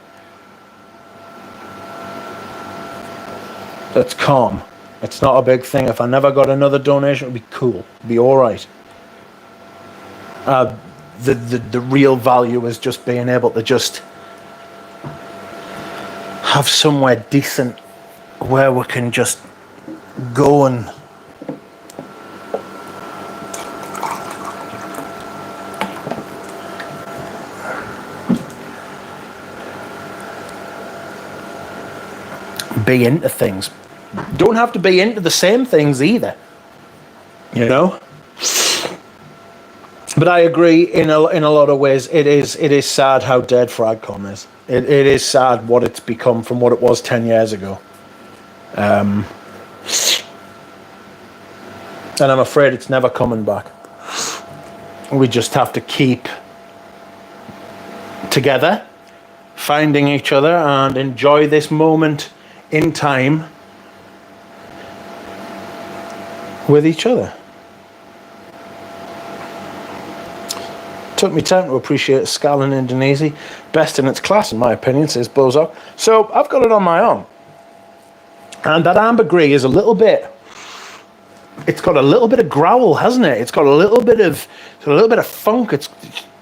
It's calm. It's not a big thing. If I never got another donation, it would be cool. It'd be all right. The real value is just being able to just have somewhere decent where we can just go and be into things. Don't have to be into the same things either. You know? But I agree in a lot of ways. It is sad how dead Fragcom is. It is sad what it's become from what it was 10 years ago. And I'm afraid it's never coming back. We just have to keep together, finding each other, and enjoy this moment in time with each other. Took me time to appreciate Scala in Indonesia. Best in its class, in my opinion, says Bozo. So I've got it on my own. And that ambergris is a little bit... It's got a little bit of growl, hasn't it? It's got a little bit of funk. It's,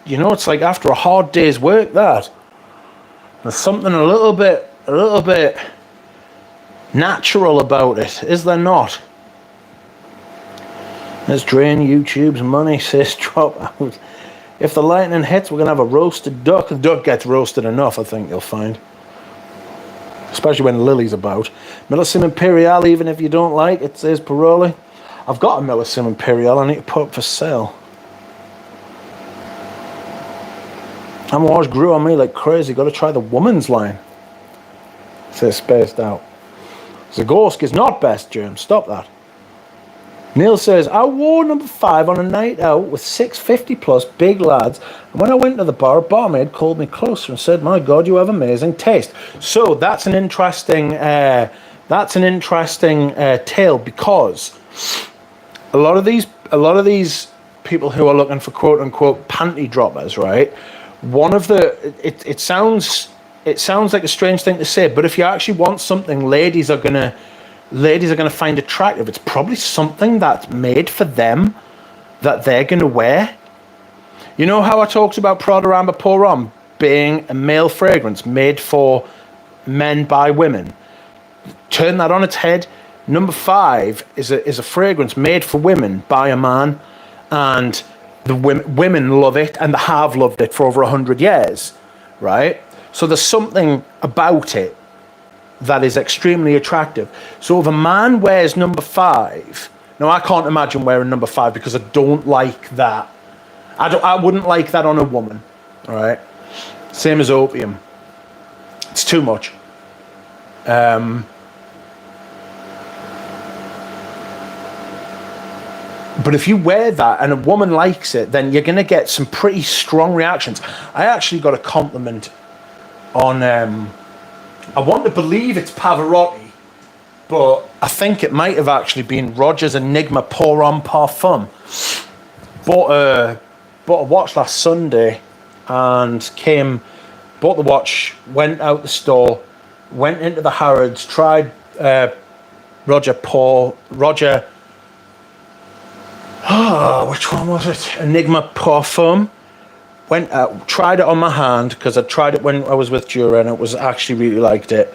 you know, it's like after a hard day's work, that. There's something a little bit natural about it, is there not? Let's drain YouTube's money, says Drop Out. If the lightning hits, we're going to have a roasted duck. The duck gets roasted enough, I think you'll find. Especially when Lily's about. Millicim Imperial, even if you don't like it, says Paroli. I've got a Millicim Imperial, I need to put up for sale. Amouage grew on me like crazy. Got to try the woman's line. Says Spaced Out. Zagorsk is not best, Germ. Stop that. Neil says, I wore number 5 on a night out with 650 plus big lads, and when I went to the bar, a barmaid called me closer and said, my God, you have amazing taste. So that's an interesting tale, because a lot of these people who are looking for quote unquote panty droppers, right? One of the it sounds like a strange thing to say, but if you actually want something ladies are gonna find attractive, it's probably something that's made for them that they're gonna wear. You know how I talked about Prada Amber Pour Homme being a male fragrance made for men by women? Turn that on its head. Number 5 is a fragrance made for women by a man, and the women love it, and they have loved it for over 100 years, right? So there's something about it that is extremely attractive. So if a man wears number 5, now I can't imagine wearing number 5 because I don't like that. I wouldn't like that on a woman, all right? Same as opium. It's too much. But if you wear that and a woman likes it, then you're going to get some pretty strong reactions. I actually got a compliment on... I want to believe it's Pavarotti, but I think it might have actually been Roger's Enigma Pour Homme Parfum. Bought a watch last Sunday and bought the watch, went out the store, went into the Harrods, tried Roger, which one was it? Enigma Parfum. Went out, tried it on my hand, because I tried it when I was with Dura and it was actually really liked it.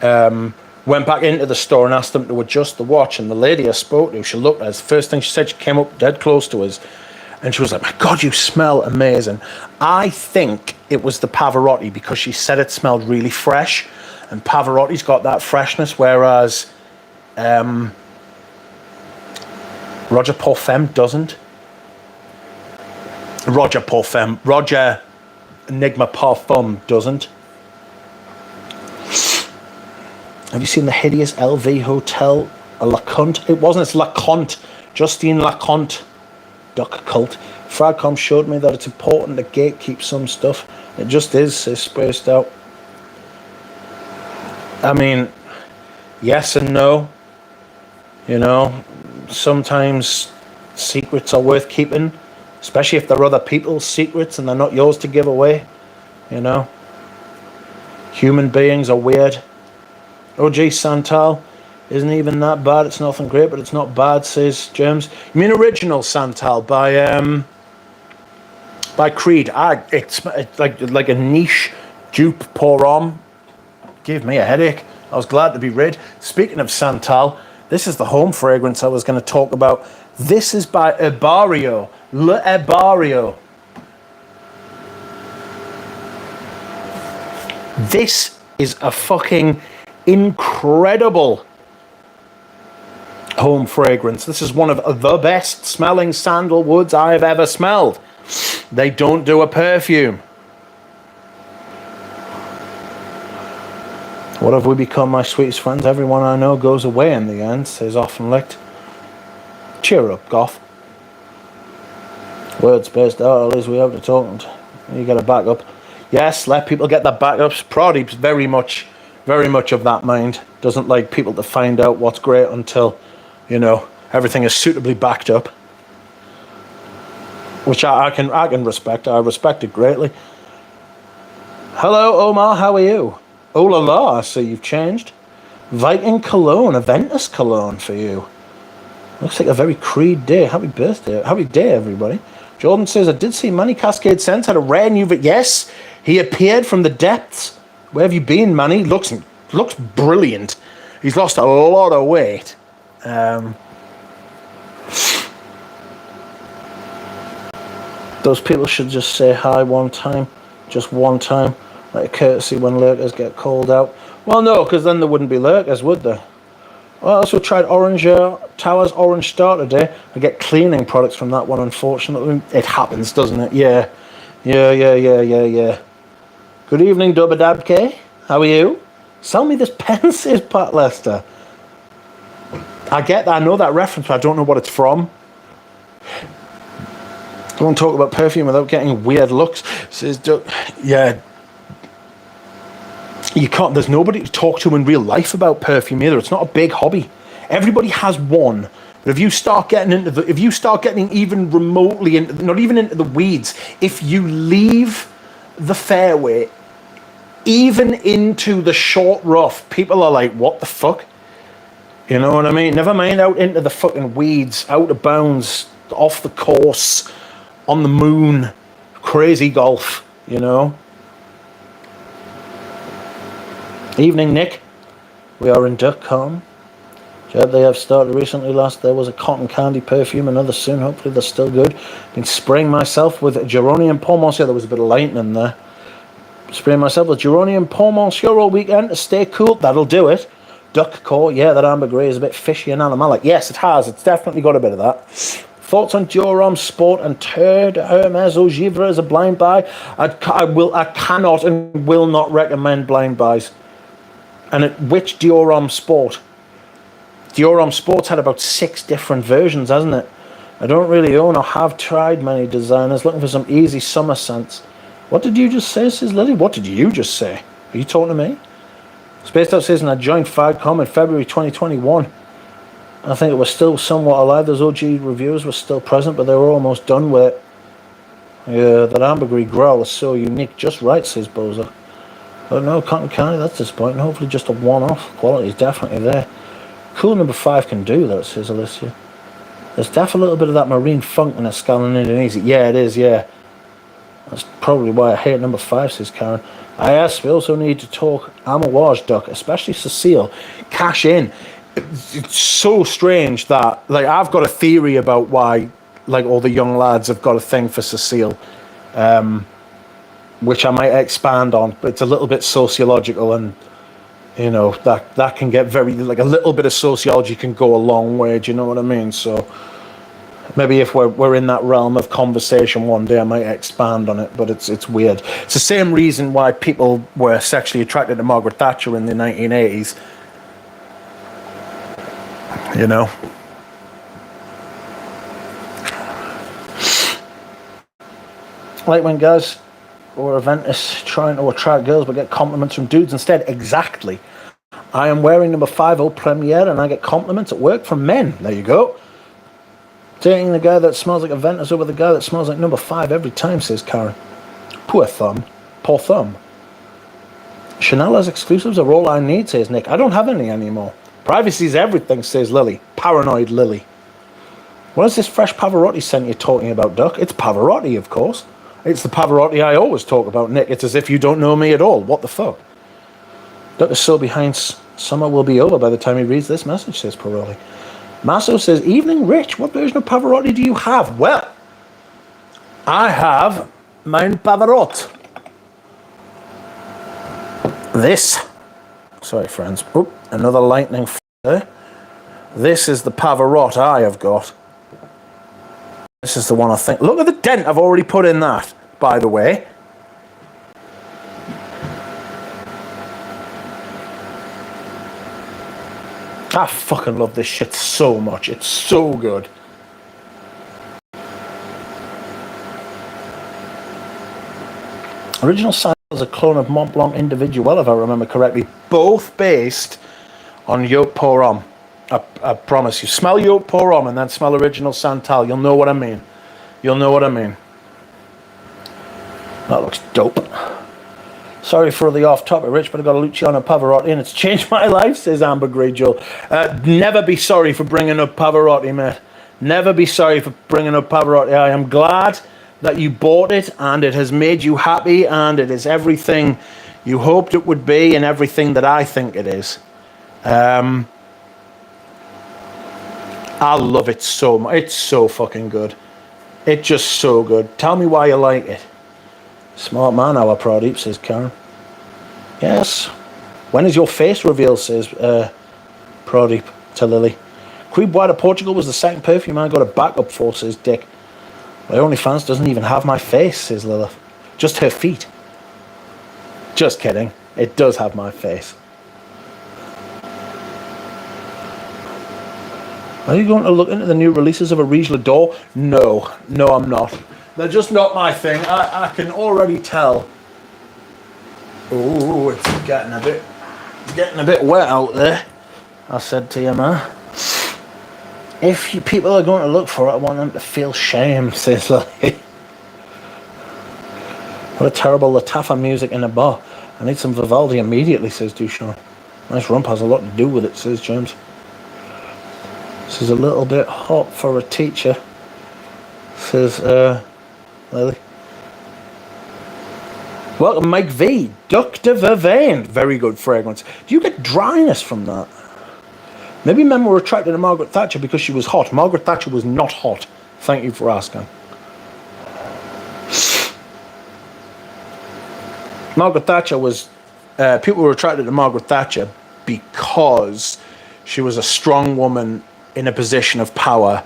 Went back into the store and asked them to adjust the watch, and the lady I spoke to, she looked at us. First thing she said, she came up dead close to us and she was like, my God, you smell amazing. I think it was the Pavarotti, because she said it smelled really fresh, and Pavarotti's got that freshness, whereas Roger Parfum doesn't. Roger Enigma Parfum doesn't. Have you seen the hideous LV Hotel LeConte? It wasn't, it's LeConte. Justine LeConte. Duck Cult. Fragcom showed me that it's important to gatekeep some stuff. It just is, it's spaced out. I mean, yes and no. You know, sometimes secrets are worth keeping, especially if they're other people's secrets and they're not yours to give away, you know. Human beings are weird. Oh, gee, Santal isn't even that bad. It's nothing great, but it's not bad, says James. You mean original Santal by Creed? It's like a niche dupe Pour Homme. Gave me a headache. I was glad to be rid. Speaking of Santal, this is the home fragrance I was going to talk about. This is by Herbario. Le Herbario. This is a fucking incredible home fragrance. This is one of the best smelling sandalwoods I have ever smelled. They don't do a perfume. What have we become, my sweetest friends? Everyone I know goes away in the end, says Often Licked. Cheer up, Goth. Words based out, at least we have to talk. You get a backup. Yes, let people get their backups. Pradeep's very much of that mind. Doesn't like people to find out what's great until, you know, everything is suitably backed up. Which I can respect. I respect it greatly. Hello, Omar. How are you? Oh la la, I see you've changed. Viking cologne, Aventus cologne for you. Looks like a very Creed day. Happy birthday. Happy day, everybody. Jordan says, I did see Manny Cascade Sense had a rare new... Yes, he appeared from the depths. Where have you been, Manny? Looks brilliant. He's lost a lot of weight. Those people should just say hi one time. Just one time. Like a courtesy when lurkers get called out. Well, no, because then there wouldn't be lurkers, would there? Well, I also tried Orange Towers Orange Star today. I get cleaning products from that one, unfortunately. It happens, doesn't it? Yeah. Good evening, Dubadabke. How are you? Sell me this pen, says Pat Lester. I get that. I know that reference, but I don't know what it's from. Don't talk about perfume without getting weird looks, says Doug. Yeah. You can't, there's nobody to talk to in real life about perfume either. It's not a big hobby. Everybody has one. But if you start getting even remotely into, not even into the weeds, if you leave the fairway, even into the short rough, people are like, what the fuck? You know what I mean? Never mind out into the fucking weeds, out of bounds, off the course, on the moon, crazy golf, you know? Evening, Nick. We are in Duckcom. They have started recently. Last there was a cotton candy perfume, another soon. Hopefully they're still good. Been spraying myself with Geronium Paul Monsieur. There was a bit of lightning there. Spraying myself with Geronium Paul Monsieur all weekend to stay cool. That'll do it. Duck core. Yeah, that ambergris is a bit fishy and animalic. Yes, it has. It's definitely got a bit of that. Thoughts on Dior Homme Sport and Turd Hermes Eau Givre as a blind buy? I cannot and will not recommend blind buys. And which Dior Homme Sport? Dior Homme Sport's had about 6 different versions, hasn't it? I don't really own or have tried many designers. Looking for some easy summer scents. What did you just say, says Lily? What did you just say? Are you talking to me? Spaced Out says, and I joined FAGCOM in February 2021. I think it was still somewhat alive. Those OG reviewers were still present, but they were almost done with it. Yeah, that ambergris growl is so unique. Just right, says Bozo. But no, cotton candy, that's disappointing. Hopefully just a one-off. Quality is definitely there. Cool number 5 can do that, says Alicia. There's definitely a little bit of that marine funk in Escal in Indonesia. Yeah, it is, yeah. That's probably why I hate number 5, says Karen. We also need to talk Amouage Duck, especially Cecile. Cash in. It's so strange that, like, I've got a theory about why, like, all the young lads have got a thing for Cecile. Which I might expand on, but it's a little bit sociological, and you know that can get very, like, a little bit of sociology can go a long way. Do you know what I mean? So maybe if we're in that realm of conversation one day, I might expand on it. But it's weird. It's the same reason why people were sexually attracted to Margaret Thatcher in the 1980s. You know. Like when guys or Aventus trying to attract girls but get compliments from dudes instead. Exactly. I am wearing number 5 Au Premiere and I get compliments at work from men. There you go. Dating the guy that smells like Aventus over the guy that smells like number 5 every time, says Karen. Poor thumb. Poor thumb. Chanel has exclusives are all I need, says Nick. I don't have any anymore. Privacy's everything, says Lily. Paranoid Lily. What is this fresh Pavarotti scent you're talking about, Duck? It's Pavarotti, of course. It's the Pavarotti I always talk about, Nick. It's as if you don't know me at all. What the fuck? Duck is so behind. Summer will be over by the time he reads this message, says Paroli. Masso says, evening, Rich. What version of Pavarotti do you have? Well, I have mein Pavarotti. This. Sorry, friends. Oop, another lightning there. This is the Pavarotti I have got. This is the one I think. Look at the dent I've already put in that, by the way. I fucking love this shit so much. It's so good. Original Sandalwood is a clone of Mont Blanc Individuel, if I remember correctly. Both based on Yacht Pour Homme. I promise you. Smell Yacht Pour Homme and then smell Original Santal. You'll know what I mean. You'll know what I mean. That looks dope. Sorry for the off topic, Rich, but I got a Luciano Pavarotti and it's changed my life, says Amber Grey Joel. Never be sorry for bringing up Pavarotti, mate. Never be sorry for bringing up Pavarotti. I am glad that you bought it and it has made you happy and it is everything you hoped it would be and everything that I think it is. I love it so much. It's so fucking good. It's just so good. Tell me why you like it. Smart man, our Pradeep, says Karen. Yes. When is your face reveal, says Pradeep to Lily. Creed White of Portugal was the second perfume I got a backup for, says Dick. My OnlyFans doesn't even have my face, says Lilith. Just her feet. Just kidding. It does have my face. Are you going to look into the new releases of Arige L'Adore? No. No, I'm not. They're just not my thing. I can already tell. Oh, it's getting a bit wet out there. I said to you, man. If people are going to look for it, I want them to feel shame, says Lily. What a terrible Latafa music in a bar. I need some Vivaldi immediately, says Duchamp. Nice rump has a lot to do with it, says James. This is a little bit hot for a teacher, says Lily. Welcome, Mike V. Dr. Vervain. Very good fragrance. Do you get dryness from that? Maybe men were attracted to Margaret Thatcher because she was hot. Margaret Thatcher was not hot. Thank you for asking. Margaret Thatcher was... people were attracted to Margaret Thatcher because she was a strong woman in a position of power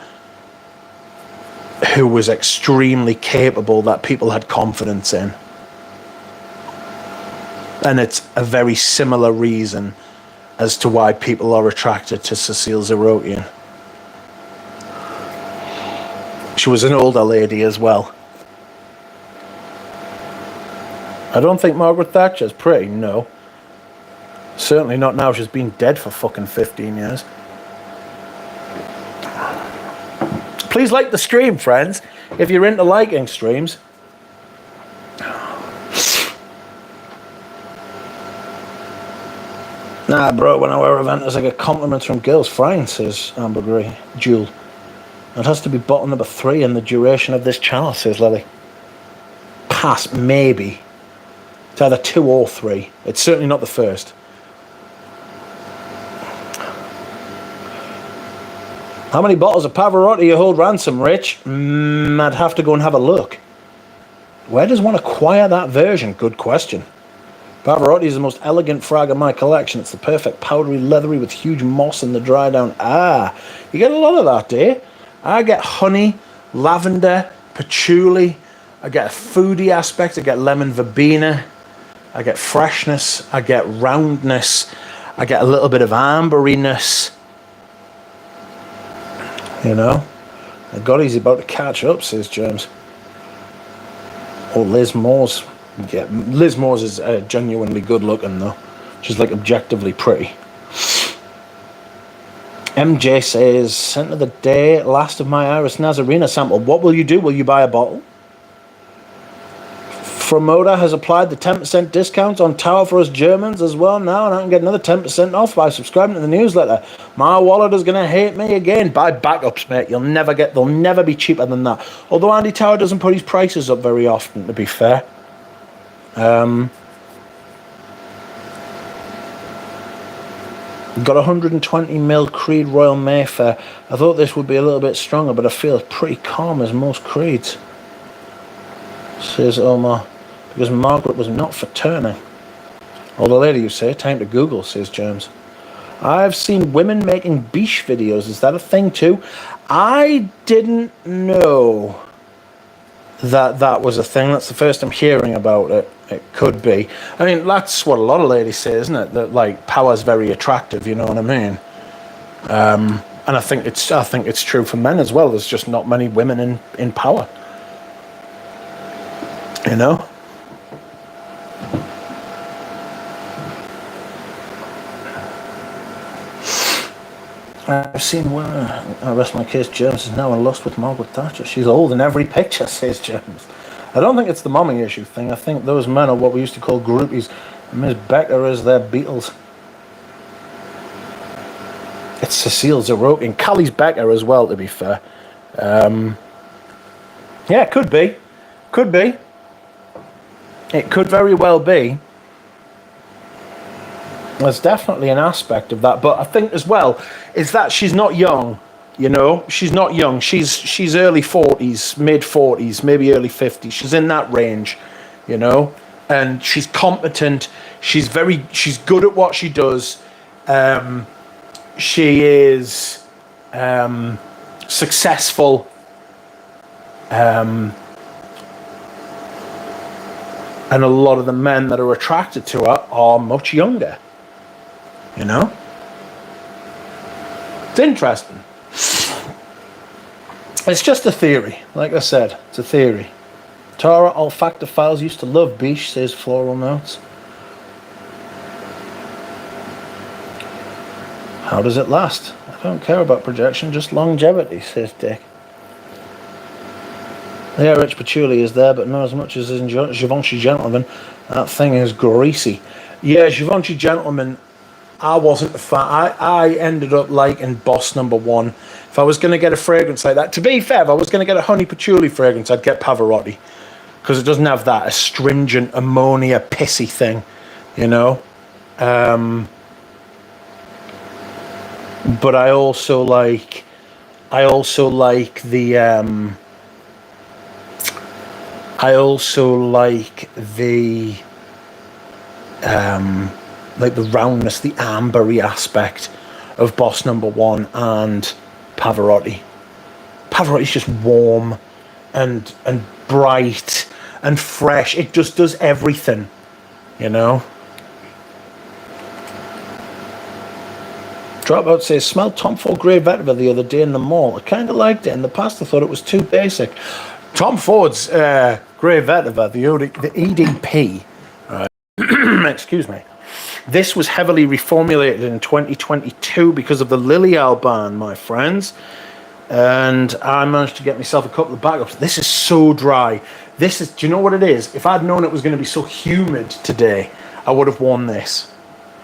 who was extremely capable that people had confidence in. And it's a very similar reason as to why people are attracted to Cecile Zerokian. She was an older lady as well. I don't think Margaret Thatcher's pretty, no. Certainly not now. She's been dead for fucking 15 years. Please like the stream, friends, if you're into liking streams. Nah, bro, when I wear Aventus, I get compliments from girls. Fine, says Amber Grey. Jewel. It has to be bottle number 3 in the duration of this channel, says Lily. Pass, maybe. It's either 2 or 3. It's certainly not the first. How many bottles of Pavarotti you hold ransom, Rich? I'd have to go and have a look. Where does one acquire that version? Good question. Pavarotti is the most elegant frag of my collection. It's the perfect powdery leathery with huge moss in the dry down. Ah, you get a lot of that, do you? I get honey, lavender, patchouli. I get a foodie aspect. I get lemon verbena. I get freshness. I get roundness. I get a little bit of amberiness. You know? God, he's about to catch up, says James. Oh, Liz Moore's. Yeah, Liz Moore's is genuinely good looking, though. She's like objectively pretty. MJ says, scent of the day, last of my Iris Nazarena sample. What will you do? Will you buy a bottle? Fromoda has applied the 10% discount on Tower for us Germans as well now, and I can get another 10% off by subscribing to the newsletter. My wallet is going to hate me again. Buy backups, mate. They'll never be cheaper than that. Although Andy Tower doesn't put his prices up very often, to be fair. Got 120ml Creed Royal Mayfair. I thought this would be a little bit stronger, but I feel pretty calm as most Creeds, says Omar, because Margaret was not for turning. Older lady, you say? Time to Google, says James. I've seen women making biche videos. Is that a thing too? I didn't know that was a thing. That's the first I'm hearing about it. It could be. I mean, that's what a lot of ladies say, isn't it? That like power's very attractive. You know what I mean? And I think it's true for men as well. There's just not many women in power. You know? I've seen women. I rest my case. James is now in lust with Margaret Thatcher. She's old in every picture, says James. I don't think it's the mommy issue thing. I think those men are what we used to call groupies. Miss Becker is their Beatles. It's Cecile Zarokin. Callie's Becker as well, to be fair. Yeah, could be. Could be. It could very well be. There's definitely an aspect of that. But I think as well is that she's not young. You know, she's not young. She's early 40s, mid 40s, maybe early 50s. She's in that range, you know. And she's competent. She's good at what she does. She is successful. And a lot of the men that are attracted to her are much younger. You know? It's interesting. It's just a theory. Like I said, it's a theory. Tara, olfactophiles used to love biche, says Floral Notes. How does it last? I don't care about projection, just longevity, says Dick. Yeah, Rich Patchouli is there, but not as much as in Givenchy Gentleman. That thing is greasy. Yeah, Givenchy Gentleman, I wasn't a fan. I ended up liking Boss Number 1. If I was going to get a fragrance like that, to be fair, if I was going to get a honey patchouli fragrance, I'd get Pavarotti. Because it doesn't have that astringent, ammonia, pissy thing, you know? But I also like the like the roundness, the ambery aspect of Boss Number 1 and Pavarotti. Pavarotti's just warm and bright and fresh. It just does everything, you know. Dropout says, smelled Tom Ford Grey Vetiver the other day in the mall. I kind of liked it. In the past, I thought it was too basic. Tom Ford's Grey Vetiver, the EDP, excuse me. This was heavily reformulated in 2022 because of the Lilial ban, my friends. And I managed to get myself a couple of backups. This is so dry. Do you know what it is? If I'd known it was going to be so humid today, I would have worn this.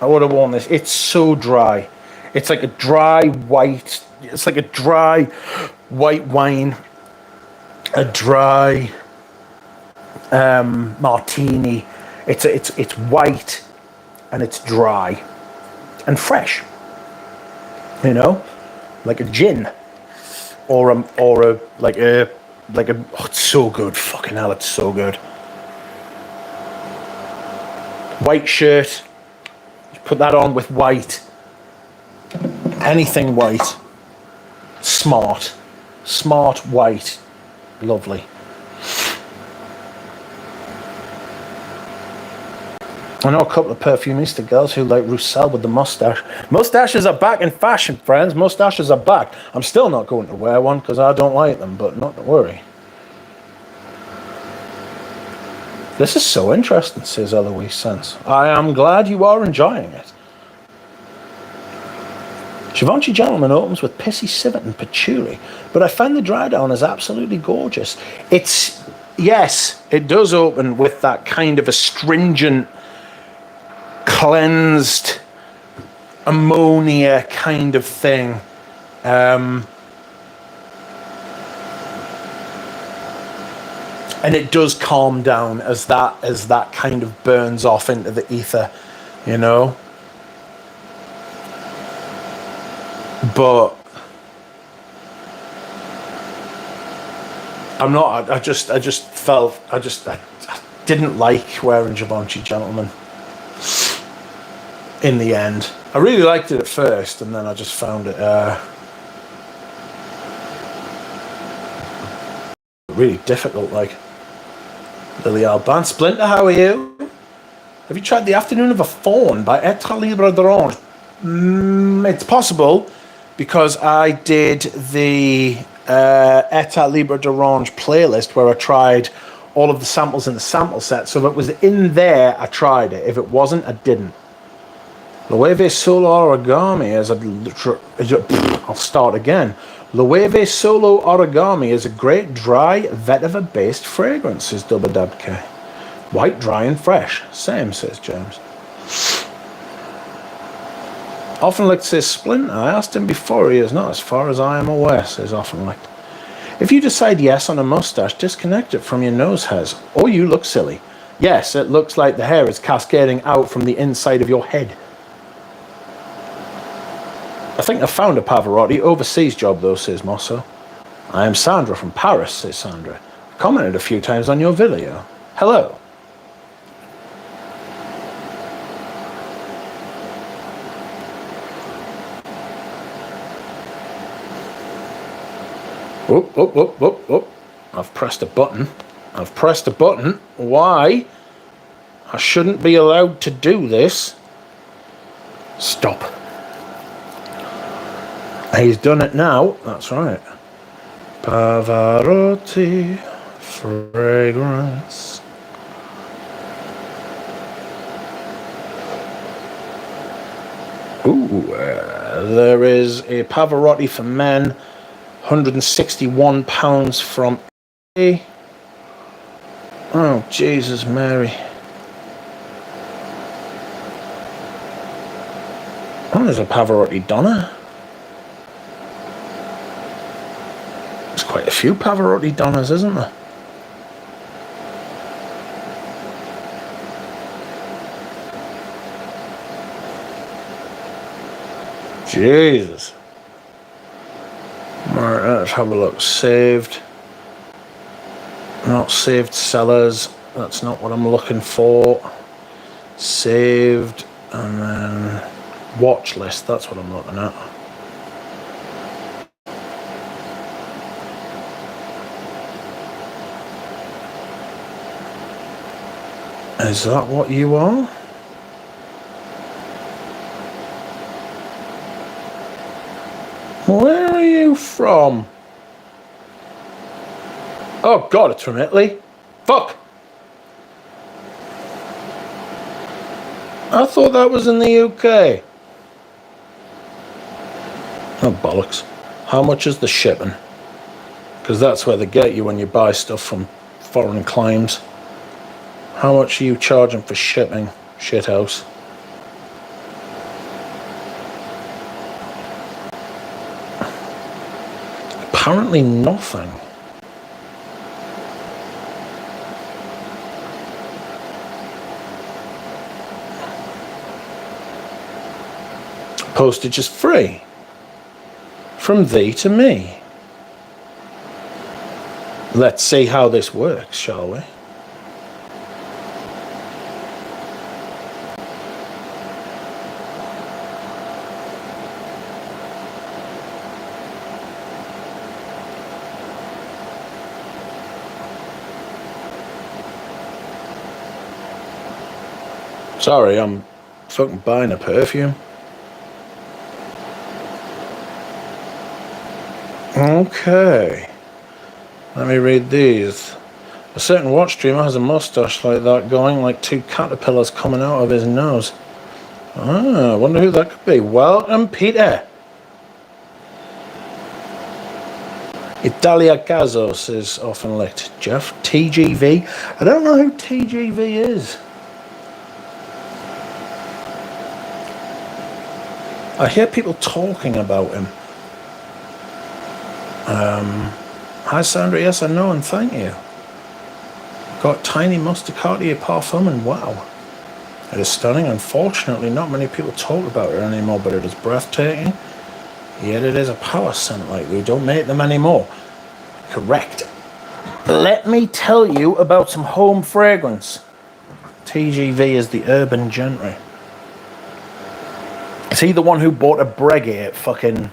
It's so dry. It's like a dry white wine, a dry martini. It's white and it's dry and fresh. You know, like a gin or oh, it's so good. Fucking hell, it's so good. White shirt. You put that on with white. Anything white. Smart white. Lovely. I know a couple of perfumista girls who like Roussel with the mustache. Mustaches are back in fashion, friends. Mustaches are back. I'm still not going to wear one because I don't like them, but not to worry. This is so interesting, says Eloise Sense. I am glad you are enjoying it. Givenchy Gentleman opens with pissy civet and patchouli, but I find the dry down is absolutely gorgeous. Yes, it does open with that kind of astringent, cleansed ammonia kind of thing. And it does calm down as that kind of burns off into the ether, you know. But I'm not. I didn't like wearing Givenchy Gentleman. in the end. I really liked it at first, and then I just found it really difficult, like. Lily Alban. Splinter, how are you? Have you tried The Afternoon of a Faun by Etre Libre d'Orange? It's possible, because I did the Etre Libre d'Orange playlist where I tried all of the samples in the sample set. So if it was in there, I tried it. If it wasn't, I didn't. Loewe Solo Origami is I'll start again. Loewe Solo Origami is a great dry vetiver-based fragrance, says Dubadabke. White, dry and fresh. Same, says James. Offenlicht says Splinter. I asked him before. He is not as far as I am aware, says Offenlicht. If you decide yes on a mustache, disconnect it from your nose hairs, or you look silly. Yes, it looks like the hair is cascading out from the inside of your head. I think I found a Pavarotti overseas job though, says Mosso. I am Sandra from Paris, says Sandra. I commented a few times on your video. Hello. Whoop, whoop, whoop, whoop, whoop. I've pressed a button. I've pressed a button. Why? I shouldn't be allowed to do this. Stop. He's done it now. That's right. Pavarotti fragrance. Ooh, there is a Pavarotti for men, £161 from A. Oh, Jesus, Mary. Oh, there's a Pavarotti Donna. There's quite a few Pavarotti Donnas, isn't there? Jesus. Alright, let's have a look. Saved. Not saved sellers. That's not what I'm looking for. Saved. And then watch list. That's what I'm looking at. Is that what you are? Where are you from? Oh God, it's from Italy. Fuck! I thought that was in the UK. Oh, bollocks. How much is the shipping? Because that's where they get you when you buy stuff from foreign climes. How much are you charging for shipping, shithouse? Apparently nothing. Postage is free. From thee to me. Let's see how this works, shall we? Sorry, I'm fucking buying a perfume. Okay. Let me read these. A certain watch streamer has a mustache like that going, like two caterpillars coming out of his nose. Ah, I wonder who that could be. Welcome, Peter. Italia Gazos is often licked. Jeff, TGV. I don't know who TGV is. I hear people talking about him. Hi Sandra, yes I know and thank you. Got tiny Musticati parfum and wow. It is stunning. Unfortunately not many people talk about it anymore, but it is breathtaking. Yet it is a power scent, like we don't make them anymore. Correct. Let me tell you about some home fragrance. TGV is the Urban Gentry. Is he the one who bought a Breguet at fucking...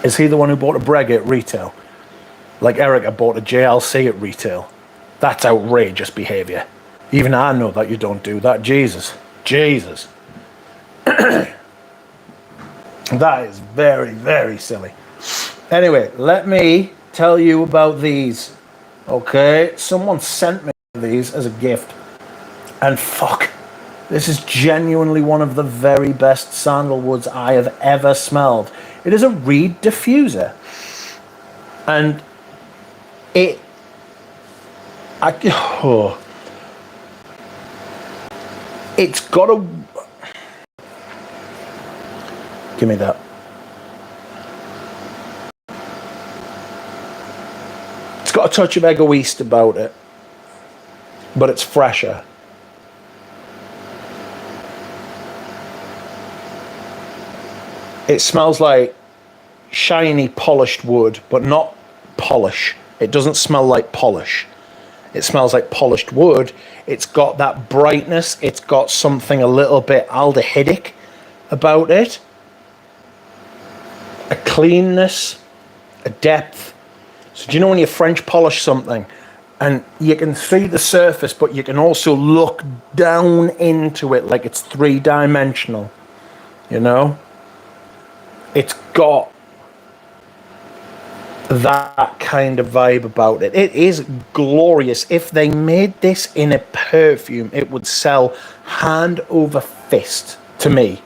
Is he the one who bought a Breguet at retail? Like Erica bought a JLC at retail. That's outrageous behaviour. Even I know that you don't do that. Jesus. Jesus. That is very, very silly. Anyway, let me tell you about these. Okay? Someone sent me these as a gift. And fuck. This is genuinely one of the very best sandalwoods I have ever smelled. It is a reed diffuser. And it... It's got a... Give me that. It's got a touch of egoist about it. But it's fresher. It smells like shiny, polished wood, but not polish. It doesn't smell like polish. It smells like polished wood. It's got that brightness. It's got something a little bit aldehydic about it. A cleanness, a depth. So do you know when you French polish something and you can see the surface, but you can also look down into it like it's three-dimensional, you know? It's got that kind of vibe about it. It is glorious. If they made this in a perfume, it would sell hand over fist to me.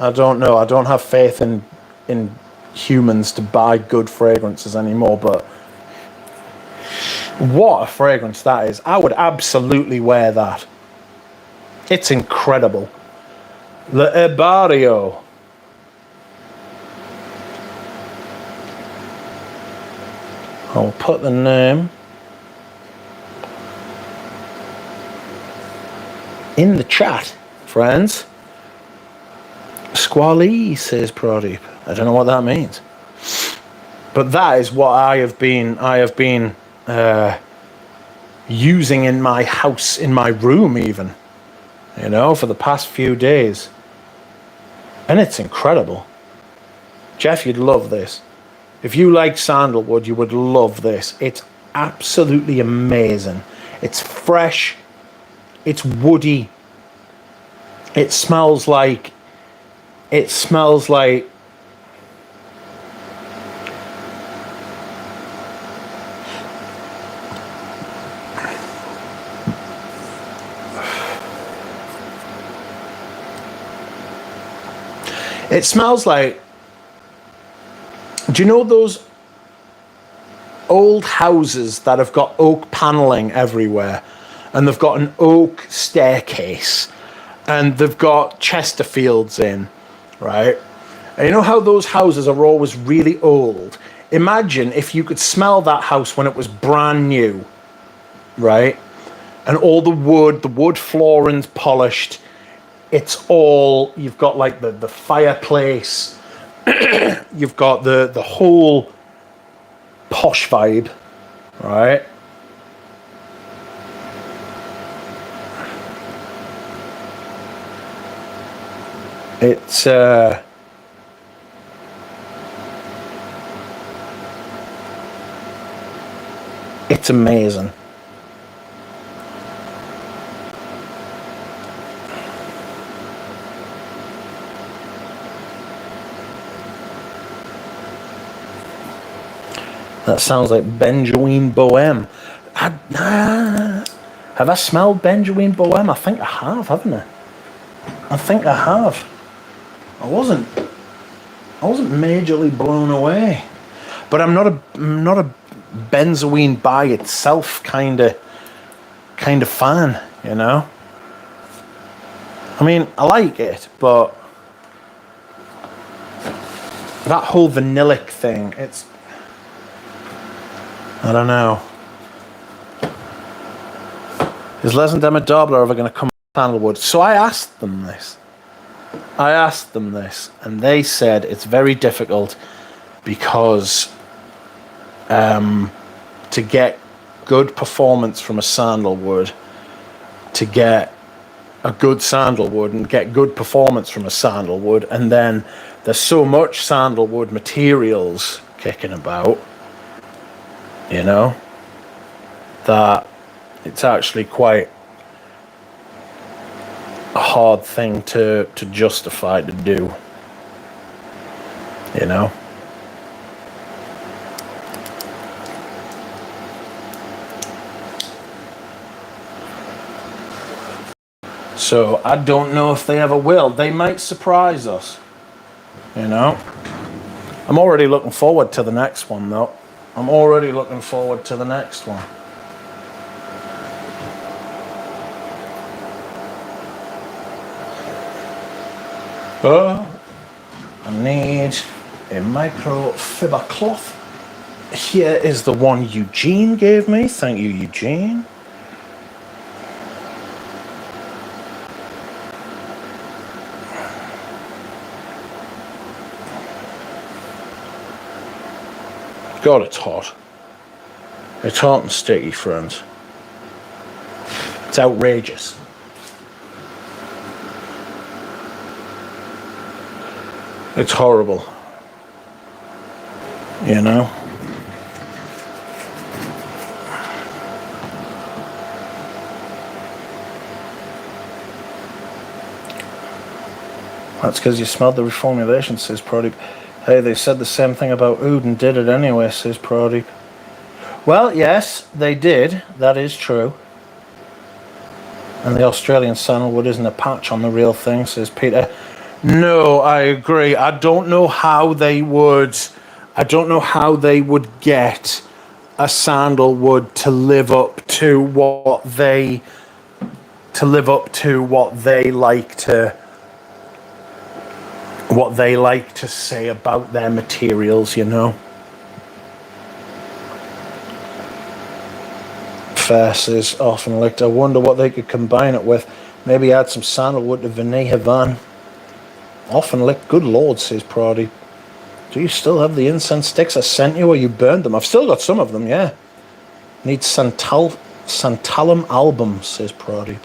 I don't know. I don't have faith in humans to buy good fragrances anymore, but what a fragrance that is. I would absolutely wear that. It's incredible. Le Herbario. I'll put the name in the chat, friends. Squally, says Pradeep. I don't know what that means. But that is what I have been using in my house, in my room even, you know, for the past few days. And it's incredible. Jeff, you'd love this. If you like sandalwood, you would love this. It's absolutely amazing. It's fresh. It's woody. It smells like... It smells like... It smells like... Do you know those old houses that have got oak paneling everywhere? And they've got an oak staircase. And they've got Chesterfields in, right? And you know how those houses are always really old? Imagine if you could smell that house when it was brand new, right? And all the wood flooring's polished. It's all, you've got like the fireplace. You've got the whole posh vibe, right? It's amazing. That sounds like Benjoin Bohème. Have I smelled Benjoin Bohème? I think I have, haven't I? I think I have. I wasn't majorly blown away, but I'm not a benzoin by itself kind of fan, you know. I mean, I like it, but that whole vanillic thing, it's, I don't know. Is Les and Demma Dobler ever going to come to Sandalwood? So I asked them this, and they said it's very difficult because to get good performance from a sandalwood, to get a good sandalwood and get good performance from a sandalwood, and then there's so much sandalwood materials kicking about, you know, that it's actually quite a hard thing to justify to do, you know. So I don't know if they ever will. They might surprise us, you know. I'm already looking forward to the next one, though. I'm already looking forward to the next one. Oh, I need a microfiber cloth. Here is the one Eugene gave me. Thank you, Eugene. God, it's hot. It's hot and sticky, friends. It's outrageous. It's horrible. You know? That's because you smelled the reformulation, says Pradeep. Hey, they said the same thing about oud and did it anyway, says Pradeep. Well, yes, they did. That is true. And the Australian sandalwood isn't a patch on the real thing, says Peter. No, I agree. I don't know how they would get a sandalwood to live up to what they like to say about their materials, you know. Fair is often licked. I wonder what they could combine it with. Maybe add some sandalwood to Vinay Havan. Often licked. Good lord, says Pradeep. Do you still have the incense sticks I sent you, or you burned them? I've still got some of them, yeah. Need Santalum album, says Pradeep.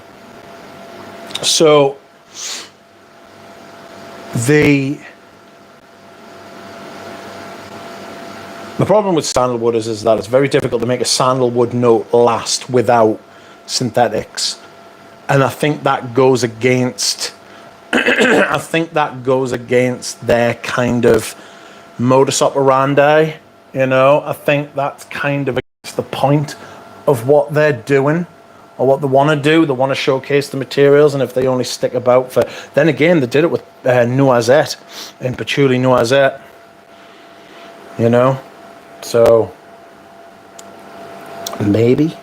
So the problem with sandalwood is that it's very difficult to make a sandalwood note last without synthetics, and I think that goes against their kind of modus operandi, you know. I think that's kind of against the point of what they're doing or what they want to do. They want to showcase the materials, and if they only stick about for... Then again, they did it with Noisette and Patchouli Noisette, you know. So, maybe.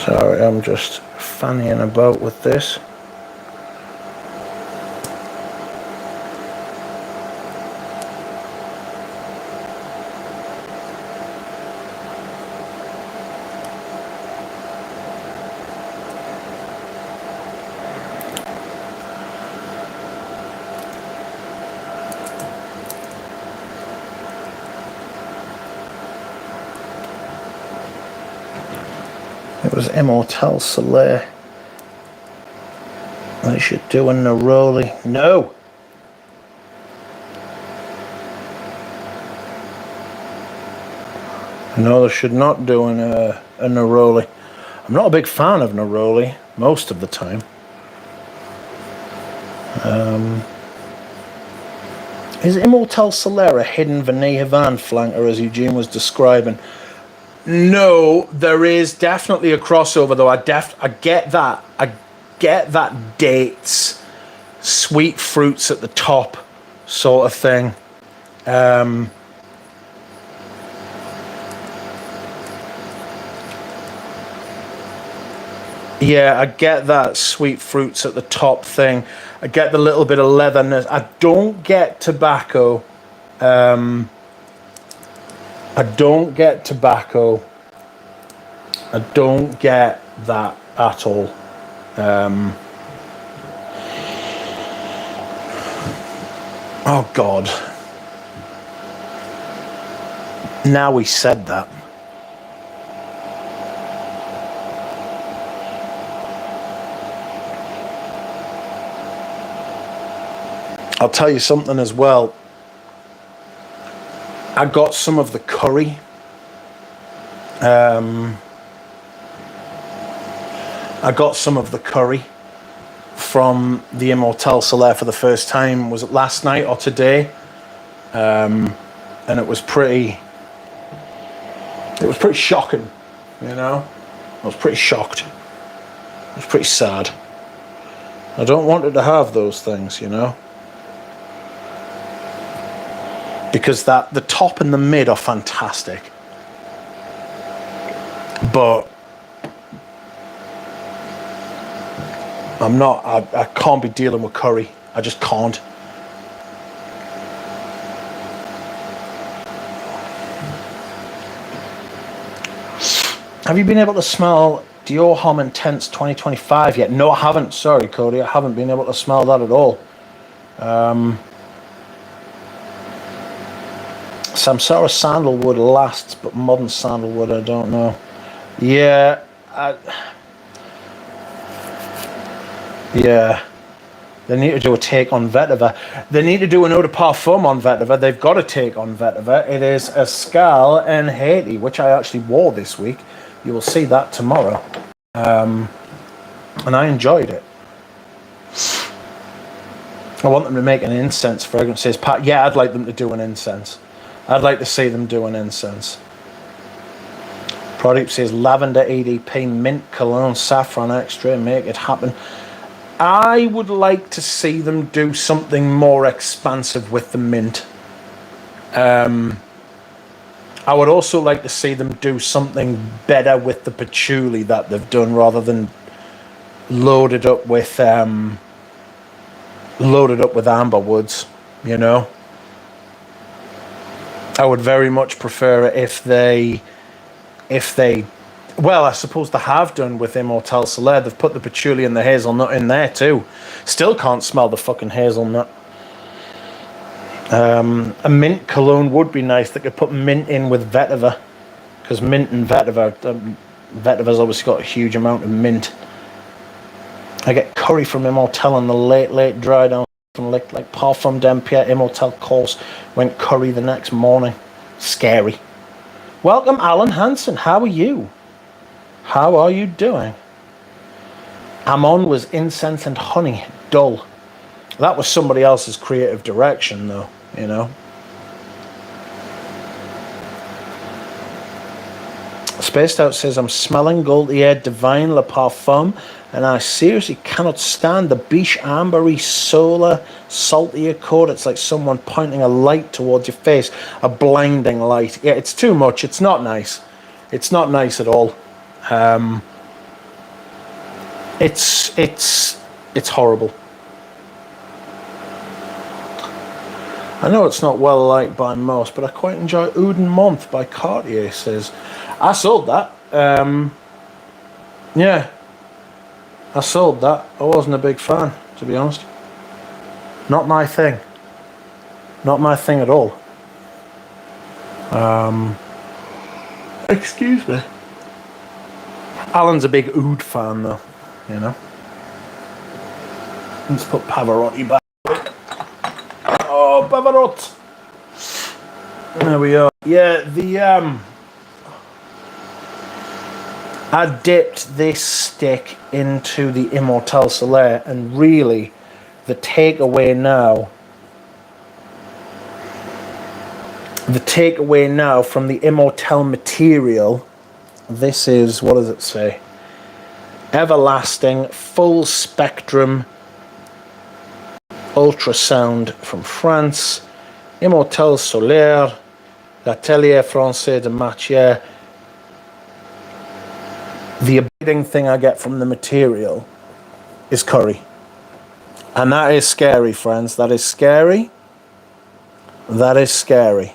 Sorry, I'm just fannying about with this. It was Immortal Soleil. They should do a Neroli. No! No, they should not do a Neroli. I'm not a big fan of Neroli most of the time. Is Immortal Soleil a hidden Vinay Havan flanker, as Eugene was describing? No, there is definitely a crossover, though. I get that. I get that dates sweet fruits at the top sort of thing. Yeah, I get that sweet fruits at the top thing. I get the little bit of leatherness. I don't get tobacco. I don't get tobacco. I don't get that at all. Oh God. Now we said that. I'll tell you something as well. I got some of the curry. I got some of the curry from the Immortelle Solaire for the first time. Was it last night or today? And it was pretty shocking, you know? I was pretty shocked. It was pretty sad. I don't want it to have those things, you know? Because the top and the mid are fantastic. But I can't be dealing with curry. I just can't. Have you been able to smell Dior Homme Intense 2025 yet? No, I haven't. Sorry, Cody. I haven't been able to smell that at all. Samsara Sandalwood lasts, but modern Sandalwood, I don't know. Yeah. Yeah. They need to do a take on Vetiver. They need to do an eau de parfum on Vetiver. They've got a take on Vetiver. It is Escal en Haiti, which I actually wore this week. You will see that tomorrow. And I enjoyed it. I want them to make an incense fragrance. Says Pat. Yeah, I'd like them to do an incense. I'd like to see them do an incense. Product says lavender EDP, mint, cologne, saffron extra, make it happen. I would like to see them do something more expansive with the mint. I would also like to see them do something better with the patchouli that they've done, rather than load it up with amber woods, you know. I would very much prefer it if they, well, I suppose they have done with Immortelle Solaire. They've put the patchouli and the hazelnut in there too. Still can't smell the fucking hazelnut. A mint cologne would be nice. They could put mint in with vetiver, because mint and vetiver, vetiver's obviously got a huge amount of mint. I get curry from Immortelle on the late dry down from like Parfum d'Empire. Immortelle course went curry the next morning. Scary. Welcome, Alan Hansen. How are you? How are you doing? Amon was incense and honey. Dull. That was somebody else's creative direction, though, you know. Spaced Out says, I'm smelling Gaultier Divine Le Parfum, and I seriously cannot stand the Biche Ambery Solar Salty Accord. It's like someone pointing a light towards your face, a blinding light. Yeah, it's too much. It's not nice. It's not nice at all. It's horrible. I know it's not well liked by most, but I quite enjoy Oud and Month by Cartier, says. I sold that. Yeah. I sold that. I wasn't a big fan, to be honest. Not my thing. Not my thing at all. Excuse me. Alan's a big Oud fan, though, you know. Let's put Pavarotti back. Oh, Pavarotti. There we are. Yeah, I dipped this stick into the Immortelle Solaire, and really, the takeaway now from the Immortelle material, this is, what does it say? Everlasting Full Spectrum Ultrasound from France, Immortelle Solaire, l'Atelier Français de Matière. The abiding thing I get from the material is curry. And that is scary, friends. That is scary. That is scary.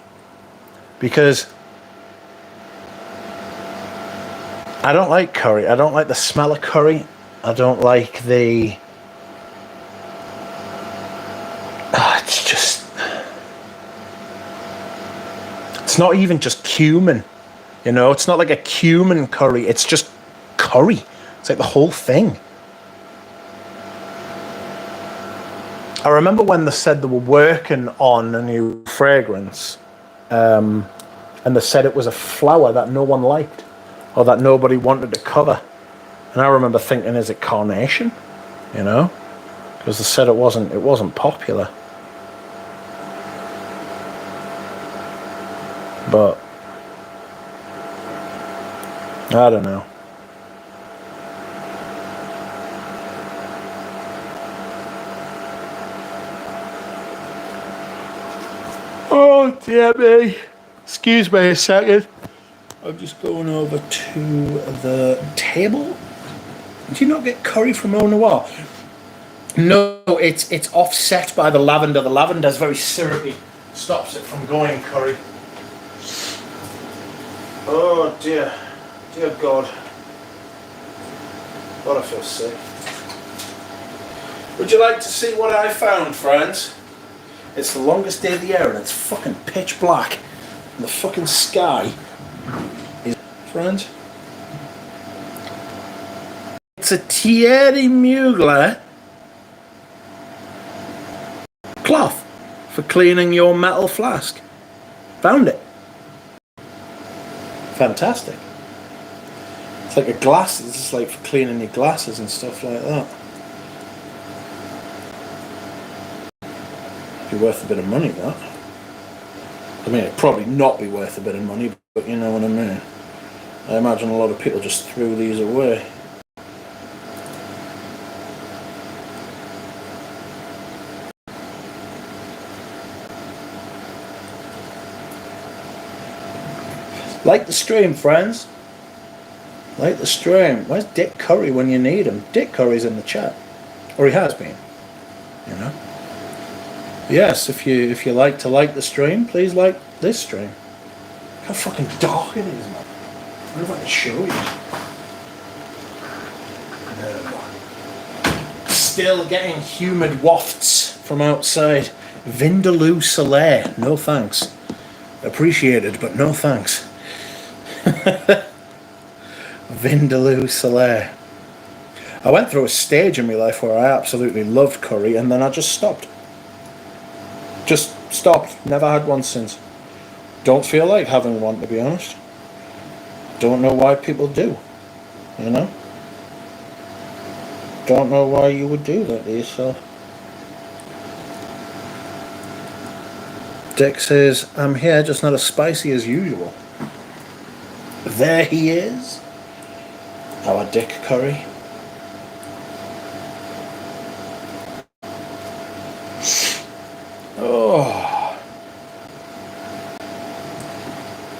Because I don't like curry. I don't like the smell of curry. I don't like the... it's just... It's not even just cumin. You know, it's not like a cumin curry. It's just curry. It's like the whole thing. I remember when they said they were working on a new fragrance, and they said it was a flower that no one liked, or that nobody wanted to cover. And I remember thinking, is it carnation? You know, because they said it wasn't popular. But I don't know. Oh dear me. Excuse me a second. I'm just going over to the table. Did you not get curry from Au Noir? No, it's offset by the lavender. The lavender is very syrupy. Stops it from going curry. Oh dear. Dear God. God, I feel sick. Would you like to see what I found, friends? It's the longest day of the year and it's fucking pitch black. And the fucking sky is... Friends? It's a Thierry Mugler cloth for cleaning your metal flask. Found it. Fantastic. It's like a glass, it's just like for cleaning your glasses and stuff like that. Be worth a bit of money, that. I mean, it'd probably not be worth a bit of money, but you know what I mean. I imagine a lot of people just threw these away. Like the stream, friends. Like the stream. Where's Dick Curry when you need him? Dick Curry's in the chat. Or he has been. You know? Yes, if you like to like the stream, please like this stream. Look how fucking dark it is, man. I wonder if I can show you. Still getting humid wafts from outside. Vindaloo Soleil. No thanks. Appreciated, but no thanks. Vindaloo Soleil. I went through a stage in my life where I absolutely loved curry and then I just stopped. Just stopped. Never had one since. Don't feel like having one, to be honest. Don't know why people do. You know? Don't know why you would do that to yourself. Dick says, I'm here, just not as spicy as usual. There he is. Our Dick Curry. Oh.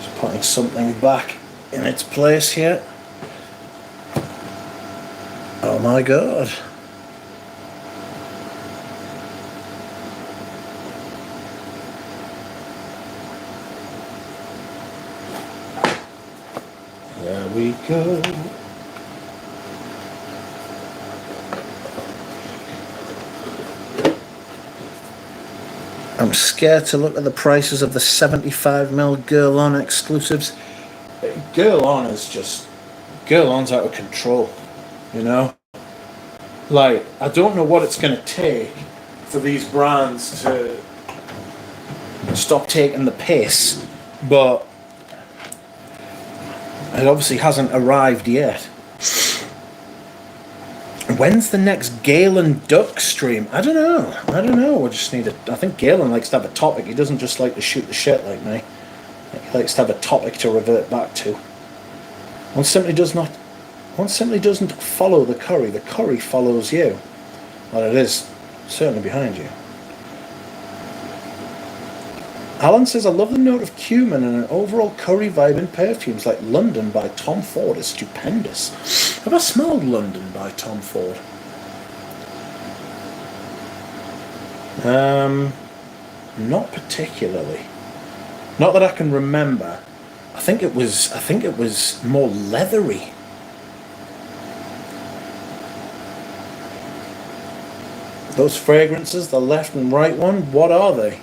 Just putting something back in its place here. Oh my God. There we go. I'm scared to look at the prices of the 75mm Girl On exclusives. Girl On is just... Girl On's out of control, you know? Like, I don't know what it's going to take for these brands to stop taking the piss, but it obviously hasn't arrived yet. When's the next Galen Duck stream? I don't know. We just need I think Galen likes to have a topic. He doesn't just like to shoot the shit like me. He likes to have a topic to revert back to. One simply doesn't follow the curry. The curry follows you. Well, it is certainly behind you. Alan says, I love the note of cumin and an overall curry vibe in perfumes like London by Tom Ford is stupendous. Have I smelled London by Tom Ford? Not particularly. Not that I can remember. I think it was more leathery. Those fragrances, the left and right one, what are they?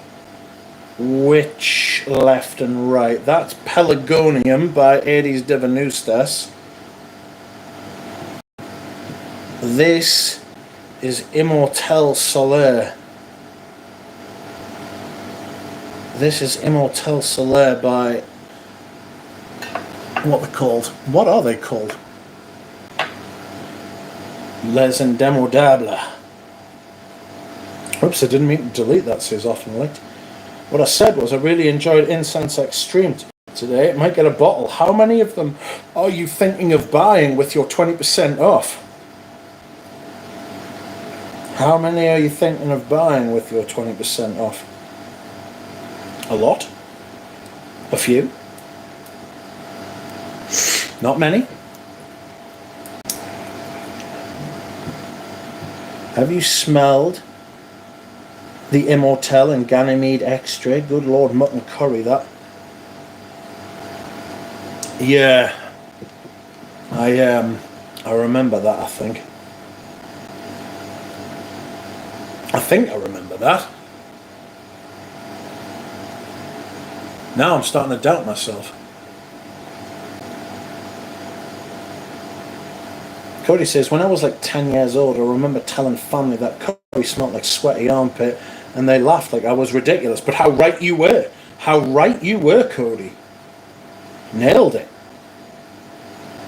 Which left and right? That's Pelargonium by Aedes Divinustas. This is Immortelle Solaire. This is Immortelle Solaire by... what they're called? What are they called? Les Indemodables. Oops, I didn't mean to delete that, says often linked. What I said was I really enjoyed Incense Extreme today. It might get a bottle. How many of them are you thinking of buying with your 20% off? How many are you thinking of buying with your 20% off? A lot? A few? Not many? Have you smelled the Immortelle and Ganymede extra? Good Lord, mutton curry, that. Yeah. I remember that, I think. I remember that. Now I'm starting to doubt myself. Cody says, when I was like 10 years old, I remember telling family that curry smelled like sweaty armpit, and they laughed like I was ridiculous. But how right you were. How right you were, Cody. Nailed it.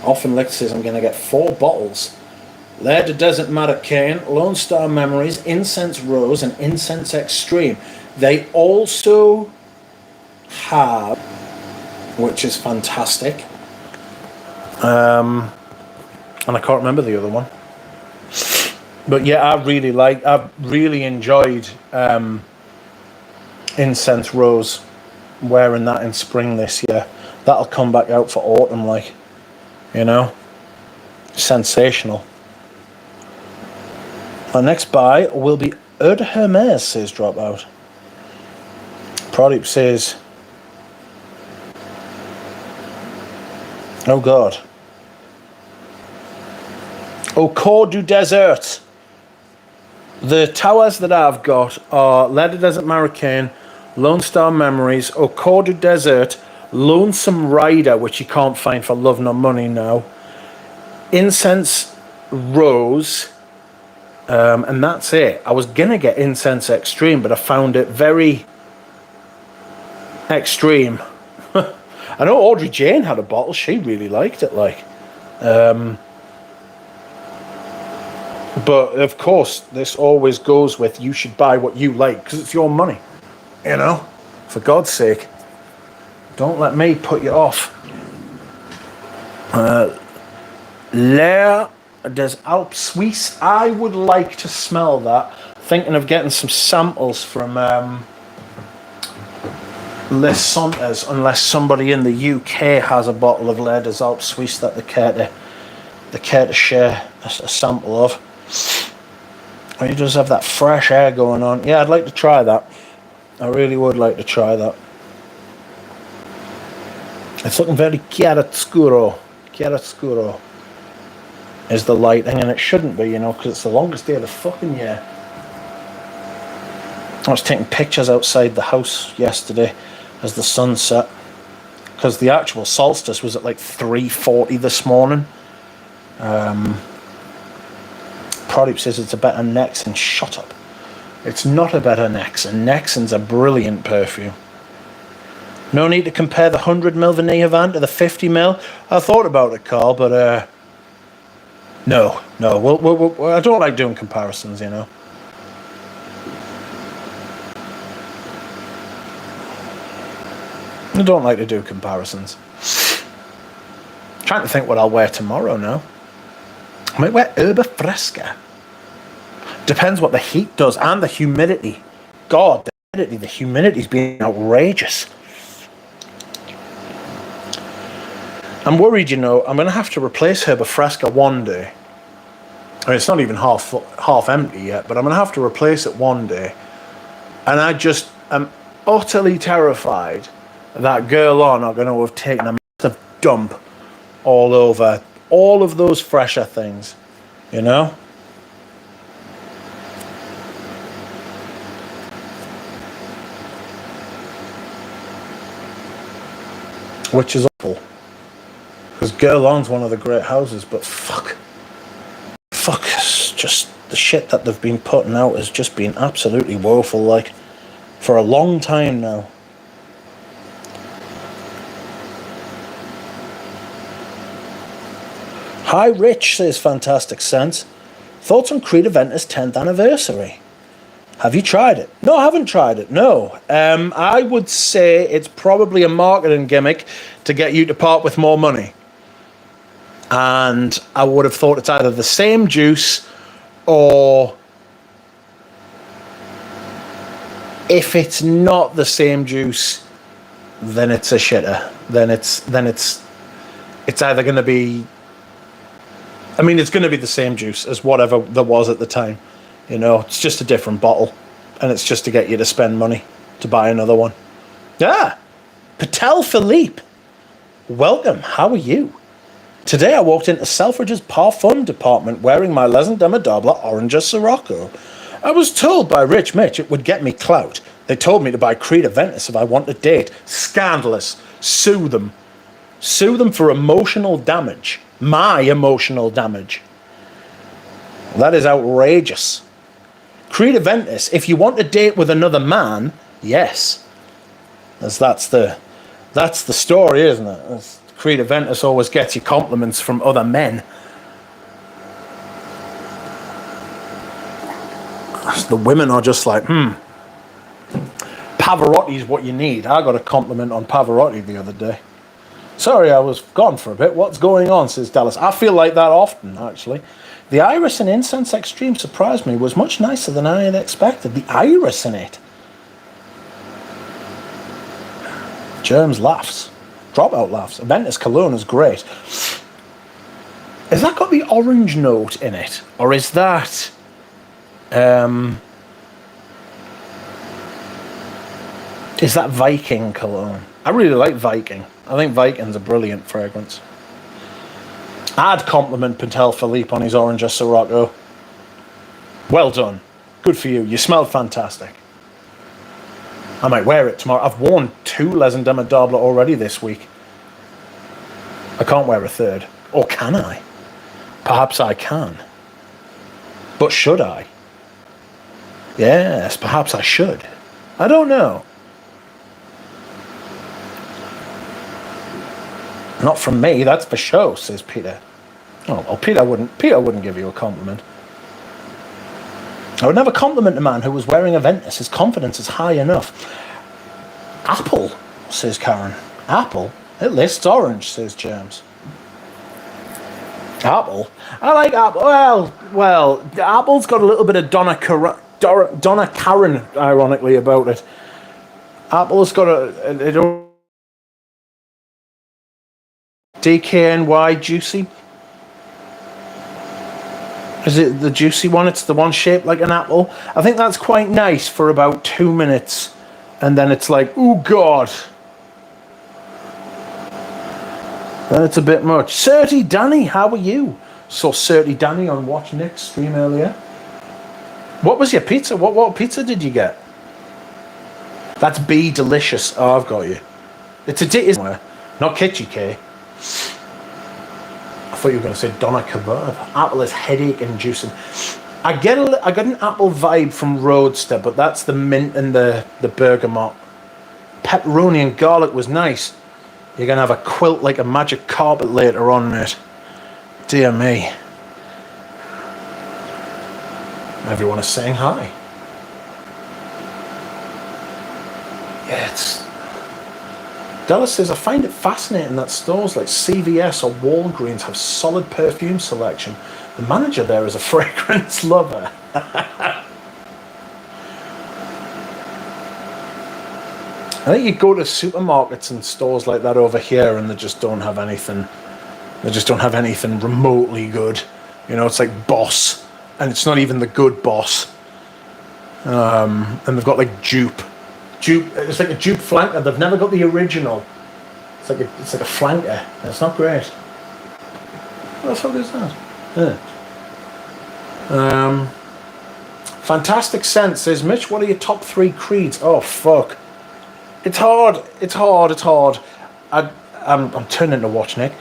Often Lick says, I'm going to get 4 bottles. Laird of Desert Madacane, Lone Star Memories, Incense Rose, and Incense Extreme. They also have, which is fantastic, and I can't remember the other one. But yeah, I've really enjoyed Incense Rose, wearing that in spring this year. That'll come back out for autumn, like, you know, sensational. Our next buy will be Eau de Hermes, says Dropout. Prodip says, oh God. Au Cours du Desert. The towers that I've got are Leather Desert Marrakein, Lone Star Memories, Au Cours du Desert, Lonesome Rider, which you can't find for love nor money now, Incense Rose, and that's it. I was gonna get Incense Extreme, but I found it very extreme. I know Audrey Jane had a bottle. She really liked it, like. But of course, this always goes with you should buy what you like because it's your money. You know, for God's sake, don't let me put you off. L'air des Alpes Suisses. I would like to smell that. Thinking of getting some samples from Les Santes, unless somebody in the UK has a bottle of L'air des Alpes Suisses that they care to share a sample of. Or you just have that fresh air going on. Yeah, I'd like to try that. I really would like to try that. It's looking very chiaroscuro. Chiaroscuro is the lighting, and it shouldn't be, you know, because it's the longest day of the fucking year. I was taking pictures outside the house yesterday as the sun set, because the actual solstice was at like 3:40 this morning. Prodip says it's a better Nexon. Shut up. It's not a better Nexon. Nexon's a brilliant perfume. No need to compare the 100ml Vanilla Van to the 50ml. I thought about it, Carl, but no. I don't like doing comparisons, you know. I don't like to do comparisons. I'm trying to think what I'll wear tomorrow now. I might wear Herba Fresca. Depends what the heat does and the humidity. God, the humidity's been outrageous. I'm worried, you know, I'm going to have to replace Herba Fresca one day. I mean, it's not even half empty yet, but I'm going to have to replace it one day. And I just am utterly terrified that girl on are going to have taken a massive dump all over all of those fresher things, you know? which is awful. Because Guerlain's one of the great houses, but fuck, it's just the shit that they've been putting out has just been absolutely woeful, like, for a long time now. Hi Rich, says Fantastic Sense. Thoughts on Creed Aventus 10th anniversary? Have you tried it? No, I haven't tried it, no. I would say it's probably a marketing gimmick to get you to part with more money. And I would have thought it's either the same juice, or if it's not the same juice, then it's a shitter. Then it's either going to be, I mean, it's going to be the same juice as whatever there was at the time. You know, it's just a different bottle, and it's just to get you to spend money to buy another one. Ah, Patel Philippe, welcome. How are you? Today I walked into Selfridge's parfum department wearing my Les Indomptables Orange Sirocco. I was told by Rich Mitch it would get me clout. They told me to buy Creed Aventus if I want a date. Scandalous. Sue them. Sue them for emotional damage. My emotional damage. That is outrageous. Creed Aventus, if you want a date with another man, yes. That's the story, isn't it? Creed Aventus always gets you compliments from other men. The women are just like, Pavarotti's what you need. I got a compliment on Pavarotti the other day. Sorry, I was gone for a bit. What's going on, says Dallas. I feel like that often, actually. The iris and incense extreme surprised me. It was much nicer than I had expected. The iris in it. Germs laughs. Dropout laughs. Aventus Cologne is great. Has that got the orange note in it? Or is that... is that Viking cologne? I really like Viking. I think Viking's a brilliant fragrance. I'd compliment Patel Philippe on his Orange Sirocco. Well done. Good for you. You smell fantastic. I might wear it tomorrow. I've worn 2 Les Indomptables already this week. I can't wear a third. Or can I? Perhaps I can. But should I? Yes, perhaps I should. I don't know. Not from me, that's for show, says Peter. Oh, well, Peter wouldn't give you a compliment. I would never compliment a man who was wearing Aventus. His confidence is high enough. Apple, says Karen. Apple? It lists orange, says James. Apple? I like apple. Well, apple's got a little bit of Donna Karan, ironically, about it. Apple's got a DKNY juicy. Is it the juicy one? It's the one shaped like an apple. I think that's quite nice for about 2 minutes. And then it's like, oh God. Then it's a bit much. Certy Danny, how are you? Saw Certy Danny on Watch Nick's stream earlier. What was your pizza? What pizza did you get? That's Be Delicious. Oh, I've got you. It's a date, isn't it? Not Kitschy K. I thought you were going to say Donna Kebab. Apple is headache inducing. I get an apple vibe from Roadster, but that's the mint and the bergamot. Pepperoni and garlic was nice. You're going to have a quilt like a magic carpet later on, mate. Dear me. Everyone is saying hi. Yeah, it's... Dallas says, I find it fascinating that stores like CVS or Walgreens have solid perfume selection. The manager there is a fragrance lover. I think you go to supermarkets and stores like that over here and they just don't have anything. They just don't have anything remotely good. You know, it's like Boss. And it's not even the good Boss. And they've got like Dupe. It's like a dupe flanker. They've never got the original. It's like a flanker. It's not great. What the fuck is that? Yeah. Fantastic Sense says, Mitch, what are your top 3 creeds? Oh fuck. It's hard. I'm turning to watch Nick.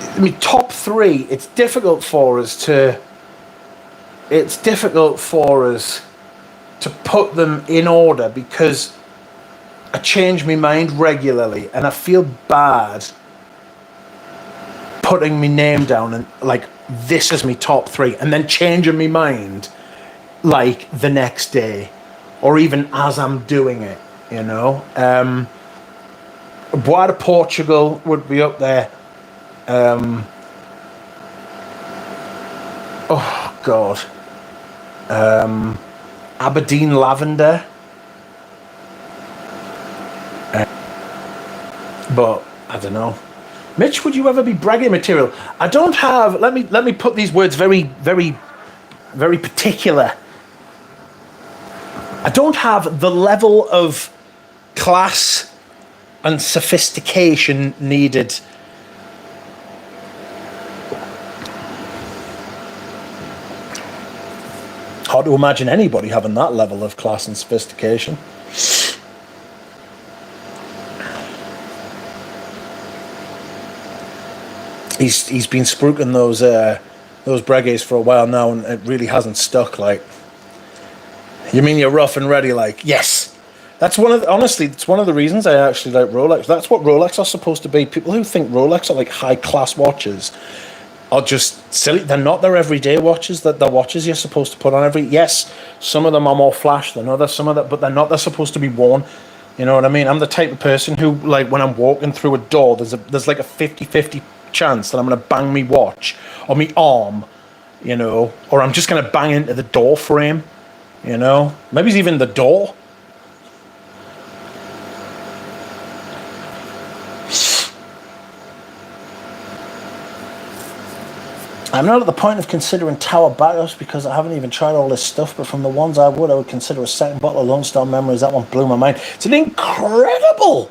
I mean, top three. It's difficult for us to put them in order because I change my mind regularly, and I feel bad putting my name down and like this is my top three, and then changing my mind like the next day, or even as I'm doing it. You know, Bois de Portugal would be up there. Oh God, Aberdeen Lavender. But I don't know. Mitch, would you ever be bragging material? I don't have. Let me put these words very, very, very particular. I don't have the level of class and sophistication needed. Hard to imagine anybody having that level of class and sophistication. He's been spruiking those breguets for a while now, and it really hasn't stuck. Like, you mean you're rough and ready? Like, yes. That's honestly, it's one of the reasons I actually like Rolex. That's what Rolex are supposed to be. People who think Rolex are like high class watches are just silly. They're not their everyday watches. That they're watches you're supposed to put on every. Yes, some of them are more flash than others. Some of that, but they're not. They're supposed to be worn. You know what I mean? I'm the type of person who, like, when I'm walking through a door, there's like a 50-50 chance that I'm going to bang me watch or me arm, you know, or I'm just going to bang into the door frame, you know, maybe it's even the door. I'm not at the point of considering tower backups because I haven't even tried all this stuff, but from the ones I would consider a second bottle of Lone Star Memories. That one blew my mind. It's an incredible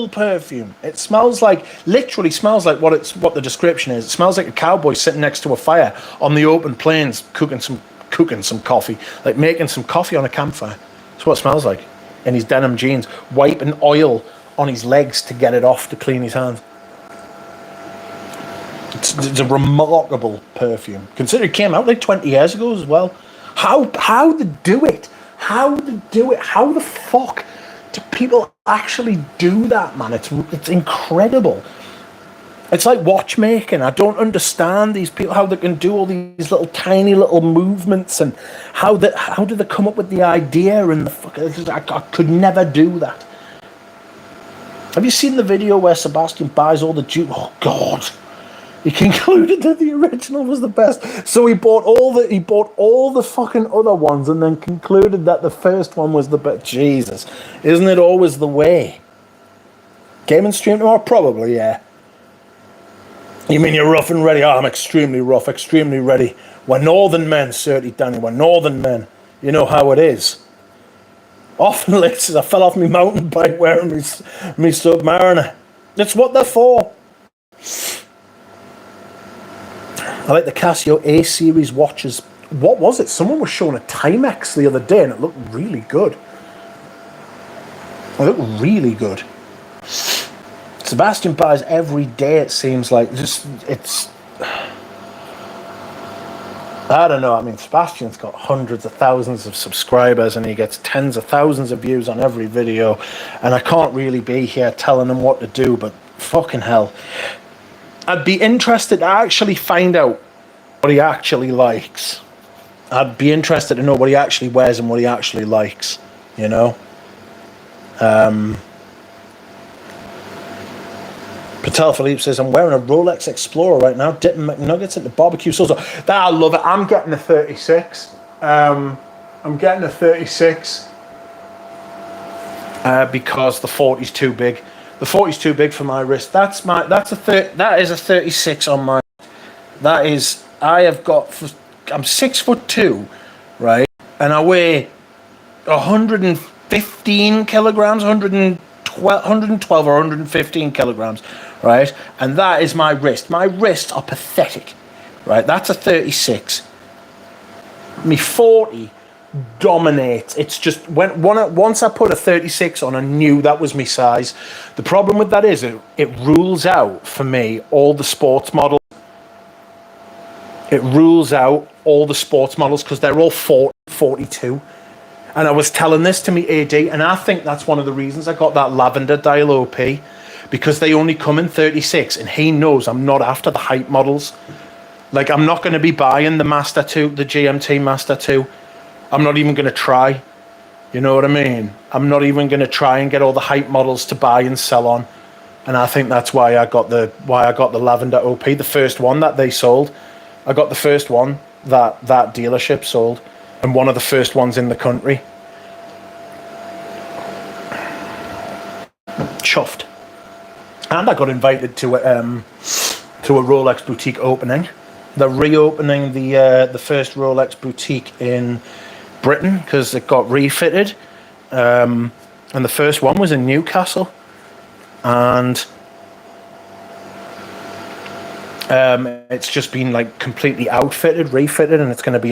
perfume. It smells like, literally smells like what the description is. It smells like a cowboy sitting next to a fire on the open plains cooking some coffee, like making some coffee on a campfire. That's what it smells like. In his denim jeans, wiping oil on his legs to get it off to clean his hands. It's a remarkable perfume. Consider it came out like 20 years ago as well. How to do it? How the fuck do people actually do that, man? It's incredible. It's like watchmaking. I don't understand these people, how they can do all these little tiny little movements, and how do they come up with the idea and the fuck. I could never do that. Have you seen the video where Sebastian buys all the jewelry? Oh God. He concluded that the original was the best, so he bought all the fucking other ones, and then concluded that the first one was the best. Jesus, isn't it always the way? Game and stream tomorrow, probably, yeah. You mean you're rough and ready? Oh, I'm extremely rough, extremely ready. We're northern men, certainly, Danny. We're northern men. You know how it is. Often, licks, I fell off my mountain bike wearing me Submariner. That's what they're for. I like the Casio A-series watches. What was it? Someone was showing a Timex the other day, and it looked really good. It looked really good. Sebastian buys every day, it seems like. I don't know. I mean, Sebastian's got hundreds of thousands of subscribers, and he gets tens of thousands of views on every video, and I can't really be here telling him what to do, but fucking hell. I'd be interested to actually find out what he actually likes. I'd be interested to know what he actually wears and what he actually likes, you know? Patel Philippe says, I'm wearing a Rolex Explorer right now, dipping McNuggets into barbecue sauce. I love it. I'm getting a 36. I'm getting a 36 because the 40's too big. The 40's too big for my wrist. That is a 36 on my. That is. I'm 6'2", right, and I weigh 115 kilograms, 112 or 115 kilograms, right, and that is my wrist. My wrists are pathetic, right. That's a 36. Me 40 dominates. It's just once I put a 36 on, I knew that was my size. The problem with that is it rules out for me all the sports models. It rules out all the sports models because they're all 40, 42. And I was telling this to me AD, and I think that's one of the reasons I got that lavender dial OP, because they only come in 36, and he knows I'm not after the hype models. Like, I'm not going to be buying the Master 2, the GMT Master 2. I'm not even going to try. You know what I mean? I'm not even going to try and get all the hype models to buy and sell on. And I think that's why I got the lavender OP, the first one that they sold. I got the first one that dealership sold, and one of the first ones in the country. Chuffed. And I got invited to a Rolex boutique opening. They're reopening the first Rolex boutique in Britain because it got refitted. And the first one was in Newcastle. And it's just been like completely outfitted, refitted, and it's going to be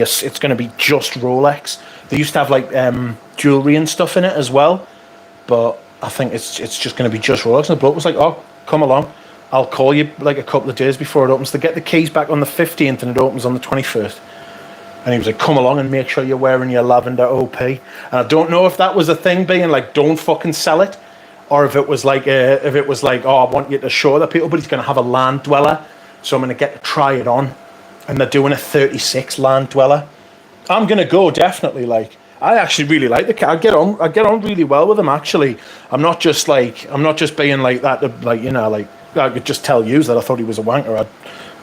just Rolex. They used to have like jewelry and stuff in it as well, but I think it's just going to be just Rolex. And the bloke was like, "Oh, come along. I'll call you like a couple of days before it opens. They get the keys back on the 15th, and it opens on the 21st." And he was like, "Come along and make sure you're wearing your lavender OP." And I don't know if that was a thing being like, "Don't fucking sell it," or if it was like, "Oh, I want you to show the people." But he's going to have a land dweller. So I'm going to get to try it on. And they're doing a 36 land dweller. I'm going to go, definitely. Like, I actually really like the car. I get on really well with him, actually. I'm not just being like that, like, you know, like, I could just tell you that I thought he was a wanker. I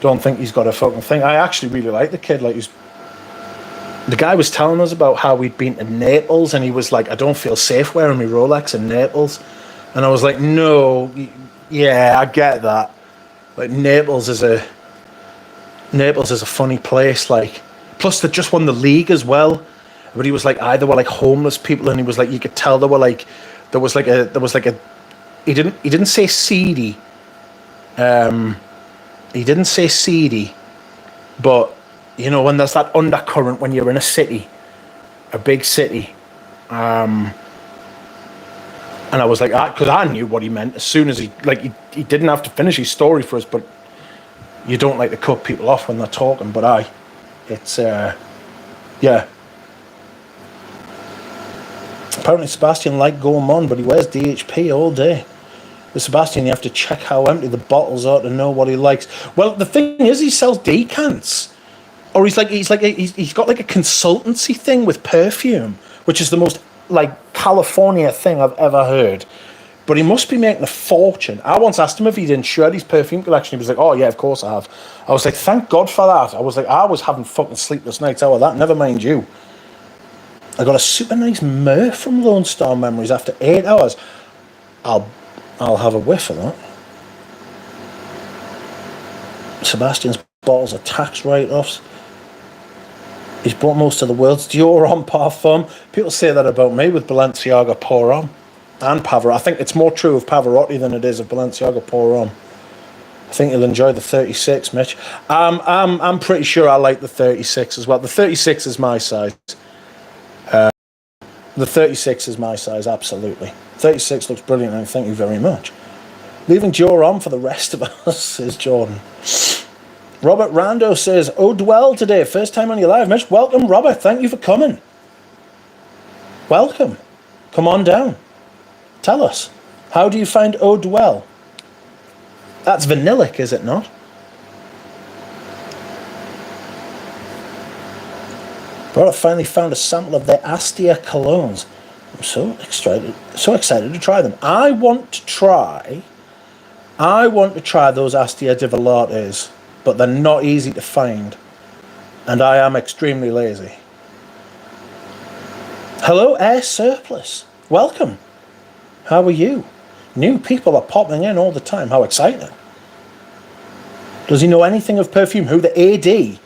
don't think he's got a fucking thing. I actually really like the kid. Like, the guy was telling us about how we'd been to Naples, and he was like, "I don't feel safe wearing my Rolex in Naples." And I was like, "No, yeah, I get that. Like, Naples is a funny place. Like, plus they just won the league as well." But he was like, they were like homeless people, and he was like, you could tell there was like a. He didn't say seedy. He didn't say seedy, but you know, when there's that undercurrent when you're in a city, a big city. And I was like, because I knew what he meant as soon as he didn't have to finish his story for us, but you don't like to cut people off when they're talking, but yeah. Apparently Sebastian liked going on, but he wears DHP all day. With Sebastian, you have to check how empty the bottles are to know what he likes. Well, the thing is, he sells decants. Or he's got like a consultancy thing with perfume, which is the most like California thing I've ever heard. But he must be making a fortune. I once asked him if he'd insured his perfume collection. He was like, "Oh yeah, of course I have." I was like, "Thank God for that." I was like, I was having fucking sleepless nights out of that. Never mind you. I got a super nice Murph from Lone Star Memories after 8 hours. I'll have a whiff of that. Sebastian's bottles are tax write-offs. He's bought most of the world's Dior Homme parfum. People say that about me with Balenciaga Pour Homme and Pavarotti. I think it's more true of Pavarotti than it is of Balenciaga Pour Homme. I think you'll enjoy the 36, Mitch. I'm pretty sure I like the 36 as well. The 36 is my size. The 36 is my size, absolutely. 36 looks brilliant, and thank you very much. Leaving Dior on for the rest of us, says Jordan. Robert Rando says, "Oh, dwell today. First time on your live, Mitch. Welcome, Robert. Thank you for coming. Welcome. Come on down. Tell us, how do you find Oh, dwell? That's vanillic, is it not? But I finally found a sample of their Astia colognes. I'm so excited to try them. I want to try those Astia di Volates, but they're not easy to find, and I am extremely lazy. Hello, Air Surplus. Welcome. How are you? New people are popping in all the time. How exciting. Does he know anything of perfume? Who, the AD?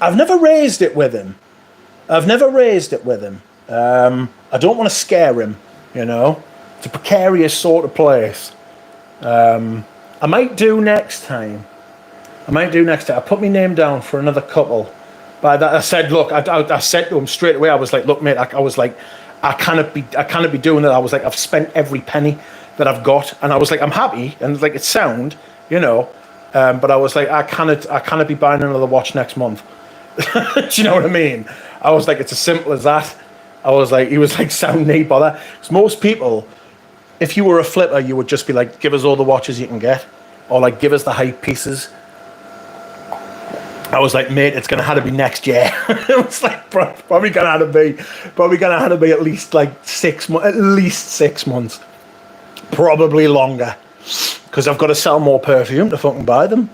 I've never raised it with him. I don't want to scare him, you know. It's a precarious sort of place. I might do next time. I put my name down for another couple. By that, I said, look, I said to him straight away, I was like, look, mate, I was like, I cannot be doing that. I was like, I've spent every penny that I've got, and I was like, I'm happy, and like, it's sound, you know, but I was like, I cannot be buying another watch next month. Do you know what I mean? I was like, it's as simple as that. I was like, he was like, sound need bother. Because most people, if you were a flipper, you would just be like, give us all the watches you can get, or like, give us the hype pieces. I was like, mate, it's gonna have to be next year. It was like, probably gonna have to be at least like 6 months, at least 6 months, probably longer, because I've got to sell more perfume to fucking buy them.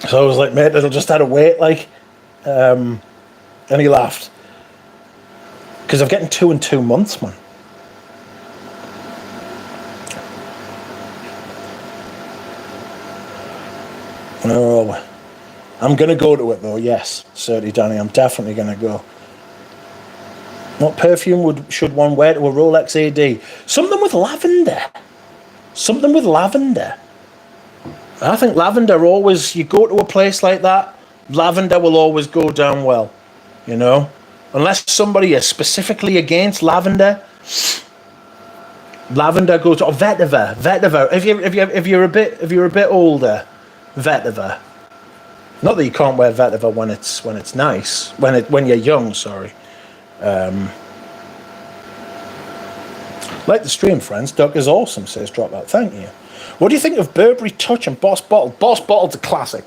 So I was like, mate, it'll just have to wait, like, and he laughed, because I'm getting 2 in 2 months, man. No. I'm going to go to it, though, yes. Certainly, Danny, I'm definitely going to go. What perfume should one wear to a Rolex AD? Something with lavender. Something with lavender. I think lavender always, you go to a place like that, lavender will always go down well, you know? Unless somebody is specifically against lavender, lavender goes to, vetiver. If you're a bit older, vetiver. Not that you can't wear vetiver when it's nice, when you're young. Sorry. Like the stream, friends. Duck is awesome. Says Dropout. Thank you. What do you think of Burberry Touch and Boss Bottle? Boss Bottle's a classic.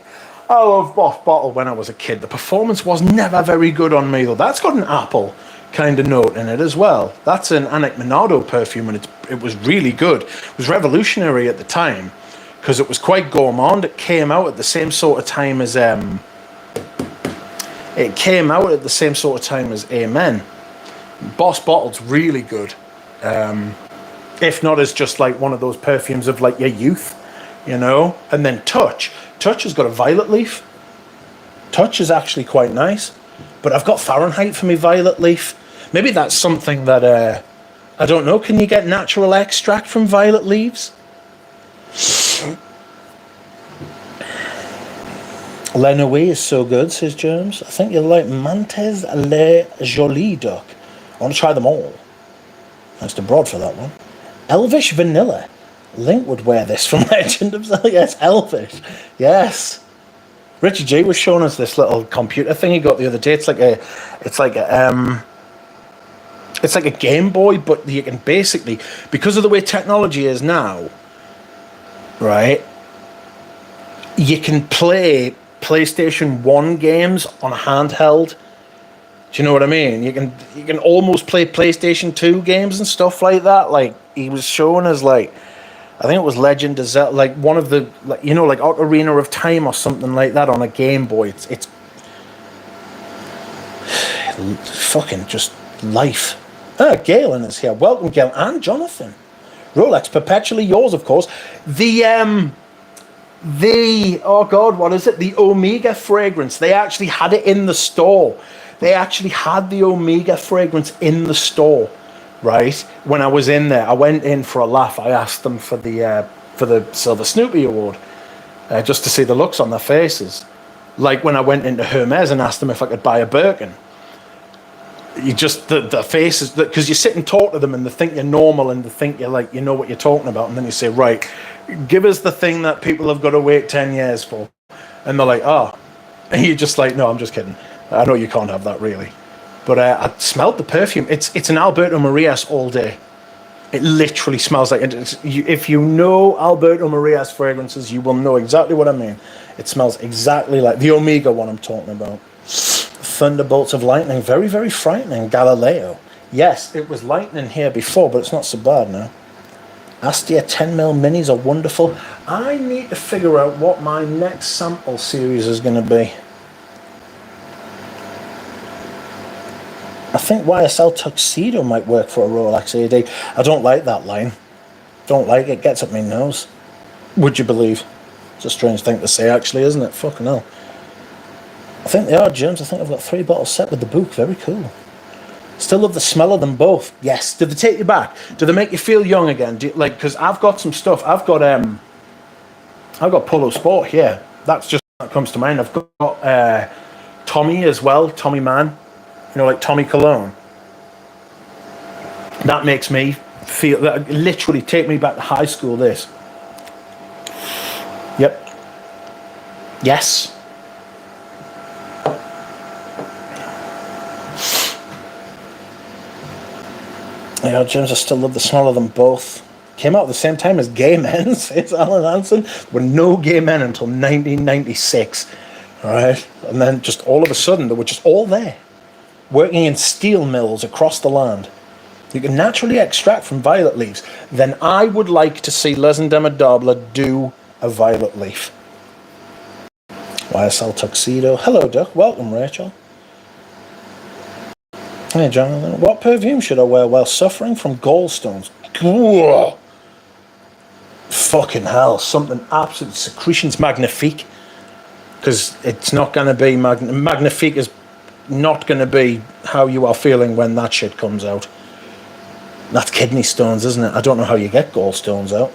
I love Boss Bottle when I was a kid. The performance was never very good on me though. That's got an apple kind of note in it as well. That's an Annick Minardo perfume, and it was really good. It was revolutionary at the time, because it was quite gourmand. It came out at the same sort of time as Amen. Boss Bottle's really good. If not as just like one of those perfumes of like your youth, you know. And then Touch has got a violet leaf. Touch is actually quite nice, but I've got Fahrenheit for me violet leaf. Maybe that's something that I don't know. Can you get natural extract from violet leaves? Lenouille is so good, says James. I think you'll like Mantes Le Jolie Duck. I want to try them all. Thanks to Broad for that one. Elvish Vanilla. Link would wear this from Legend of Zelda. Yes, Elvish. Yes. Richard G was showing us this little computer thing he got the other day. It's like a Game Boy, but you can basically, because of the way technology is now, right, you can play PlayStation 1 games on a handheld. Do you know what I mean? You can almost play PlayStation 2 games and stuff like that. Like, he was showing us, like, I think it was Legend of Zelda, like one of the, like, you know, like Ocarina of Time or something like that on a Game Boy. It's fucking just life. Galen is here. Welcome, Galen, and Jonathan. Rolex, perpetually yours, of course. The oh god, what is it? The Omega fragrance. They actually had it in the store. They actually had the Omega fragrance in the store, right? When I was in there, I went in for a laugh. I asked them for the Silver Snoopy Award, just to see the looks on their faces. Like when I went into Hermes and asked them if I could buy a Birkin. You just, the faces, because you sit and talk to them and they think you're normal and they think you're like, you know what you're talking about. And then you say, right, give us the thing that people have got to wait 10 years for. And they're like, oh. And you're just like, no, I'm just kidding. I know you can't have that really. But I smelled the perfume. It's an Alberto Marias all day. It literally smells like, if you know Alberto Marias fragrances, you will know exactly what I mean. It smells exactly like the Omega one I'm talking about. Thunderbolts of lightning, very, very frightening. Galileo. Yes, it was lightning here before, but it's not so bad now. Astia 10mm minis are wonderful. I need to figure out what my next sample series is going to be. I think YSL Tuxedo might work for a Rolex AD. I don't like that line. Don't like it. Gets up my nose. Would you believe? It's a strange thing to say, actually, isn't it? Fucking hell. I think they are, James. I think I've got 3 bottles set with the book. Very cool. Still love the smell of them both. Yes. Do they take you back? Do they make you feel young again? Because I've got some stuff. I've got Polo Sport here. That's just what comes to mind. I've got Tommy as well, Tommy Man, you know, like Tommy Cologne. That makes me feel, that literally take me back to high school, this. Yep. Yes. Yeah, James, I still love the smell of them both. Came out at the same time as Gay Men, says Alan Hansen. There were no gay men until 1996. All right? And then just all of a sudden, they were just all there, working in steel mills across the land. You can naturally extract from violet leaves. Then I would like to see Les and Demodable do a violet leaf. YSL Tuxedo. Hello, Duck. Welcome, Rachel. Hey, Jonathan. What perfume should I wear while suffering from gallstones? Ugh. Fucking hell. Something absolute secretions magnifique. Because it's not going to be... Magnifique is not going to be how you are feeling when that shit comes out. That's kidney stones, isn't it? I don't know how you get gallstones out.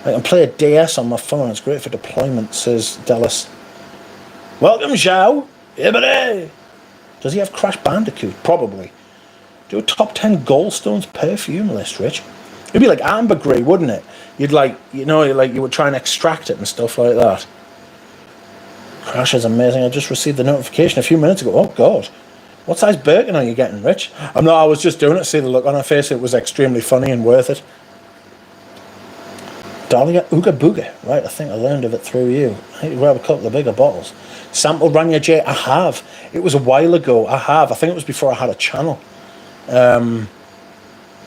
I can play a DS on my phone. It's great for deployment, says Dallas. Welcome, Zhao. Ibere. Does he have Crash Bandicoot? Probably. Do a top 10 gallstones perfume list, Rich. It'd be like ambergris, wouldn't it? You'd like, you know, like you would try and extract it and stuff like that. Crash is amazing. I just received the notification a few minutes ago. Oh, God. What size Birkin are you getting, Rich? I was just doing it to see the look on her face. It was extremely funny and worth it. Dahlia Ooga Booga. Right, I think I learned of it through you. I need to grab a couple of bigger bottles. Sample Rania J. I have. It was a while ago. I have. I think it was before I had a channel.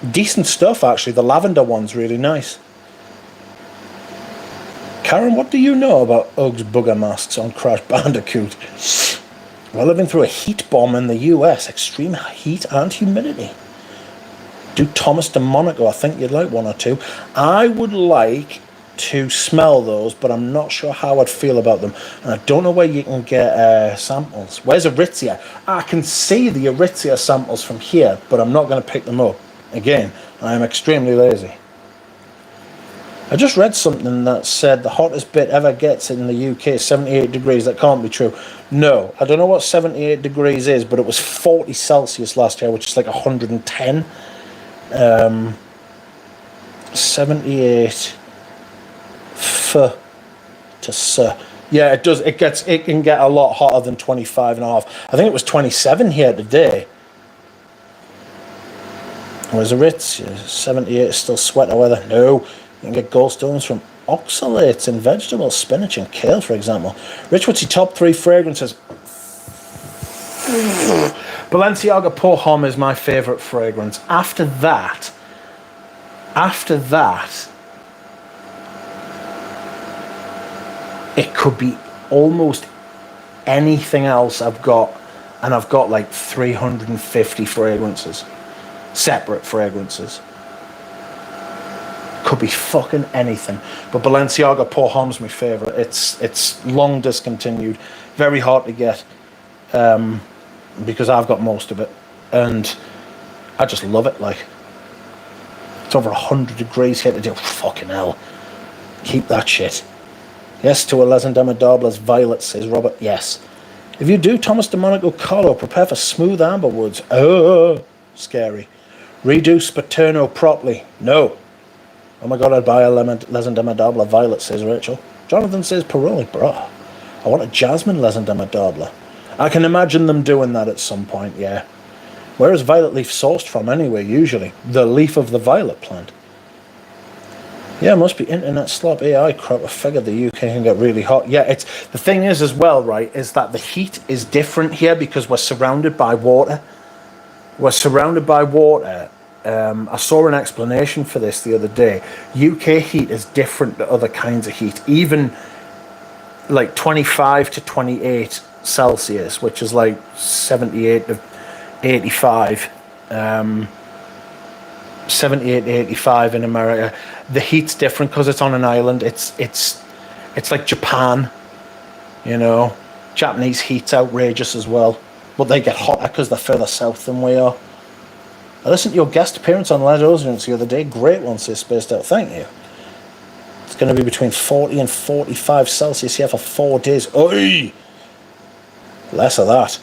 Decent stuff, actually. The lavender one's really nice. Karen, what do you know about Uggs booger masks on Crash Bandicoot? We're living through a heat bomb in the US. Extreme heat and humidity. Do Thomas DeMonico. I think you'd like one or two. I would like to smell those, but I'm not sure how I'd feel about them. And I don't know where you can get samples. Where's Aritzia? I can see the Aritzia samples from here, but I'm not going to pick them up. Again, I am extremely lazy. I just read something that said the hottest bit ever gets in the UK is 78 degrees. That can't be true. No, I don't know what 78 degrees is, but it was 40 Celsius last year, which is like 110. 78 to sir. Yeah, it does. It can get a lot hotter than 25 and a half. I think it was 27 here today. Where's the Ritz? 78 is still sweater weather. No. You can get gallstones from oxalates in vegetables, spinach and kale, for example. Rich, what's your top 3 fragrances? Balenciaga Pour Homme is my favourite fragrance. After that, it could be almost anything else I've got, and I've got like 350 fragrances, separate fragrances. Could be fucking anything, but Balenciaga Pour Homme's my favourite. It's long discontinued, very hard to get, because I've got most of it, and I just love it. Like, it's over 100 degrees here today. Fucking hell, keep that shit. Yes to a Les and Demodable's violet, says Robert. Yes. If you do Thomas DeMonico Carlo, prepare for smooth amber woods. Oh, scary. Redo Spaterno properly. No. Oh my God, I'd buy a Les and Demodable violet, says Rachel. Jonathan says Peroni, bro. I want a jasmine Les and Demodable. I can imagine them doing that at some point, yeah. Where is violet leaf sourced from anyway, usually? The leaf of the violet plant. Yeah, it must be internet slop AI crap. I figured the UK can get really hot. Yeah, it's the thing is as well, right, is that the heat is different here because we're surrounded by water. We're surrounded by water. I saw an explanation for this the other day. UK heat is different to other kinds of heat. Even like 25 to 28 Celsius, which is like 78 to 85. 78 to 85 in America. The heat's different because it's on an island. It's like Japan, you know. Japanese heat's outrageous as well, but they get hotter because they're further south than we are. I listened to your guest appearance on Lead Ozarks the other day. Great one, says Spaced Out. Thank you. It's going to be between 40 and 45 Celsius here for 4 days. Oi! Less of that.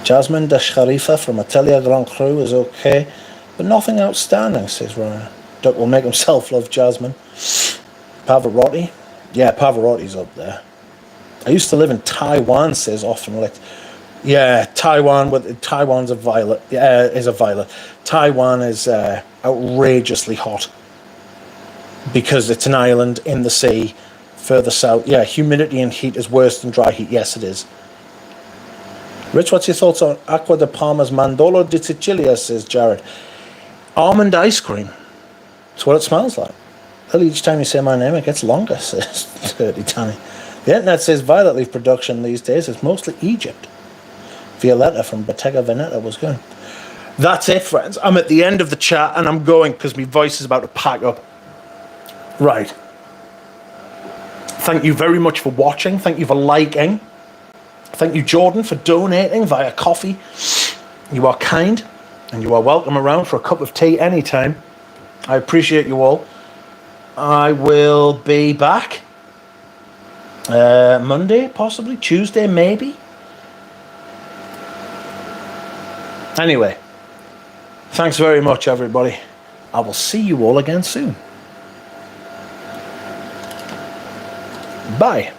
Jasmine de Sharifa from Atelier Grand Cru is okay, but nothing outstanding, says Ryan. Duck will make himself love Jasmine. Pavarotti? Yeah, Pavarotti's up there. I used to live in Taiwan, says often like. Yeah, Taiwan's a violet. Is a violet. Taiwan is outrageously hot because it's an island in the sea, further south. Yeah, humidity and heat is worse than dry heat. Yes, it is. Rich, what's your thoughts on Acqua de Palma's Mandorlo di Sicilia, says Jared. Almond ice cream. That's what it smells like. Well, each time you say my name, it gets longer, says Dirty Danny. The internet says violet leaf production these days is mostly Egypt. Violetta from Bottega Veneta was good. That's it, friends. I'm at the end of the chat and I'm going because my voice is about to pack up. Right. Thank you very much for watching. Thank you for liking. Thank you, Jordan, for donating via coffee. You are kind and you are welcome around for a cup of tea anytime. I appreciate you all. I will be back Monday, possibly. Tuesday, maybe. Anyway, thanks very much, everybody. I will see you all again soon. Bye.